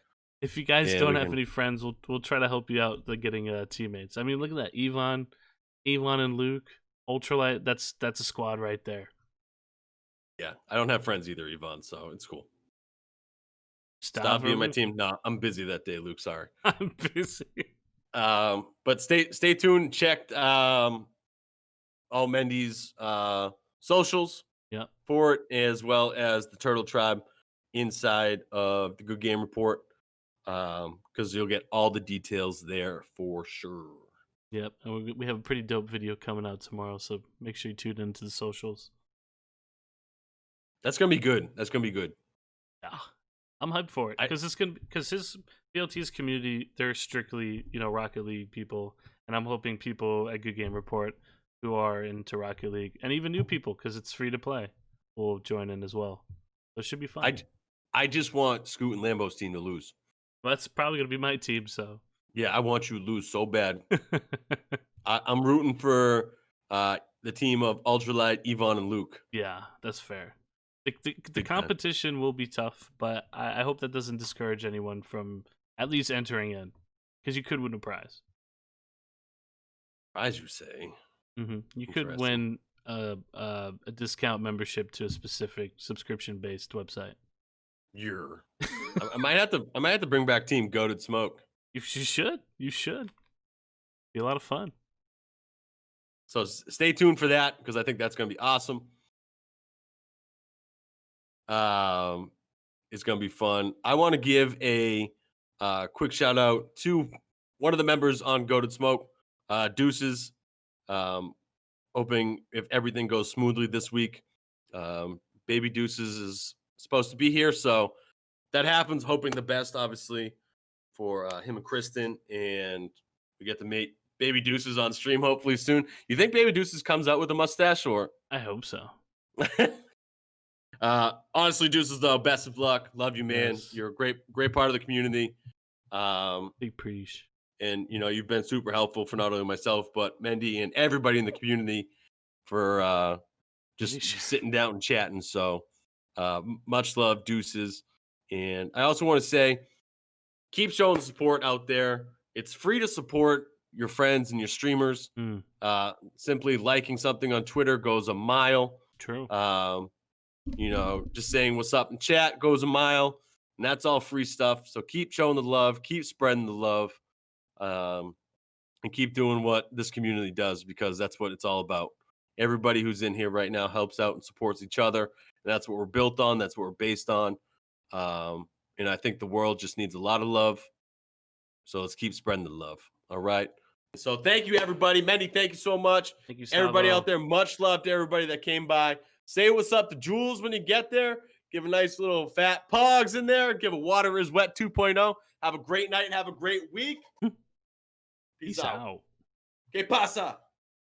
B: If you guys
A: Yeah,
B: don't
A: we
B: have
A: can-
B: any friends, we'll try to help you out getting teammates. I mean, look at that, Yvonne and Luke, Ultralight. That's a squad right there.
A: Yeah, I don't have friends either, Yvonne, so it's cool.
B: Stav
A: Stop being
B: or
A: my
B: Luke?
A: team. No, I'm busy that day, Luke. Sorry.
B: I'm busy.
A: But stay tuned. Check all Mendy's socials
B: Yep.
A: for it, as well as the Turtle Tribe inside of the Good Game Report, because you'll get all the details there for sure.
B: Yep. And we have a pretty dope video coming out tomorrow, so make sure you tune into the socials.
A: That's gonna be good. That's gonna be good.
B: Yeah. I'm hyped for it because his BLT's community, they're strictly Rocket League people, and I'm hoping people at Good Game Report who are into Rocket League and even new people because it's free to play will join in as well. So it should be fun.
A: I just want Scoot and Lambo's team to lose.
B: Well, that's probably gonna be my team. So
A: Yeah, I want you to lose so bad. I'm rooting for the team of Ultralight, Yvonne, and Luke.
B: yeah, that's fair. The
A: Big time.
B: competition will be tough, but I hope that doesn't discourage anyone from at least entering in because you could win a prize.
A: Prize, you say?
B: You could win a discount membership to a specific subscription-based website.
A: I might have to bring back Team Goated Smoke.
B: You should. You should. Be a lot of fun.
A: So stay tuned for that because I think that's going to be awesome. It's going to be fun. I want to give a quick shout out to one of the members on Goated Smoke, Deuces. Hoping if everything goes smoothly this week. Baby Deuces is supposed to be here, so that happens. Hoping the best, obviously, for him and Kristen, and we get to meet Baby Deuces on stream hopefully soon. You think Baby Deuces comes out with a mustache, or?
B: I hope so.
A: Honestly, Deuces, though, best of luck. Love you, man.
B: Yes.
A: You're a great part of the community.
B: Big preach.
A: And you've been super helpful for not only myself but Mendy and everybody in the community for just sitting down and chatting. So much love, Deuces. And I also want to say, keep showing support out there. It's free to support your friends and your streamers. Simply liking something on Twitter goes a mile.
B: True.
A: Just saying what's up in chat goes a mile, and that's all free stuff. So keep showing the love, keep spreading the love, and keep doing what this community does, because that's what it's all about. Everybody who's in here right now helps out and supports each other, and that's what we're built on. That's what we're based on. And I think the world just needs a lot of love. So let's keep spreading the love. All right. So thank you, everybody. Mendy, thank you so much.
B: Thank you,
A: everybody out there. Much love to everybody that came by. Say what's up to Jules when you get there. Give a nice little fat pogs in there. Give a Water is Wet 2.0. Have a great night. Have a great week.
B: Peace out.
A: Que pasa?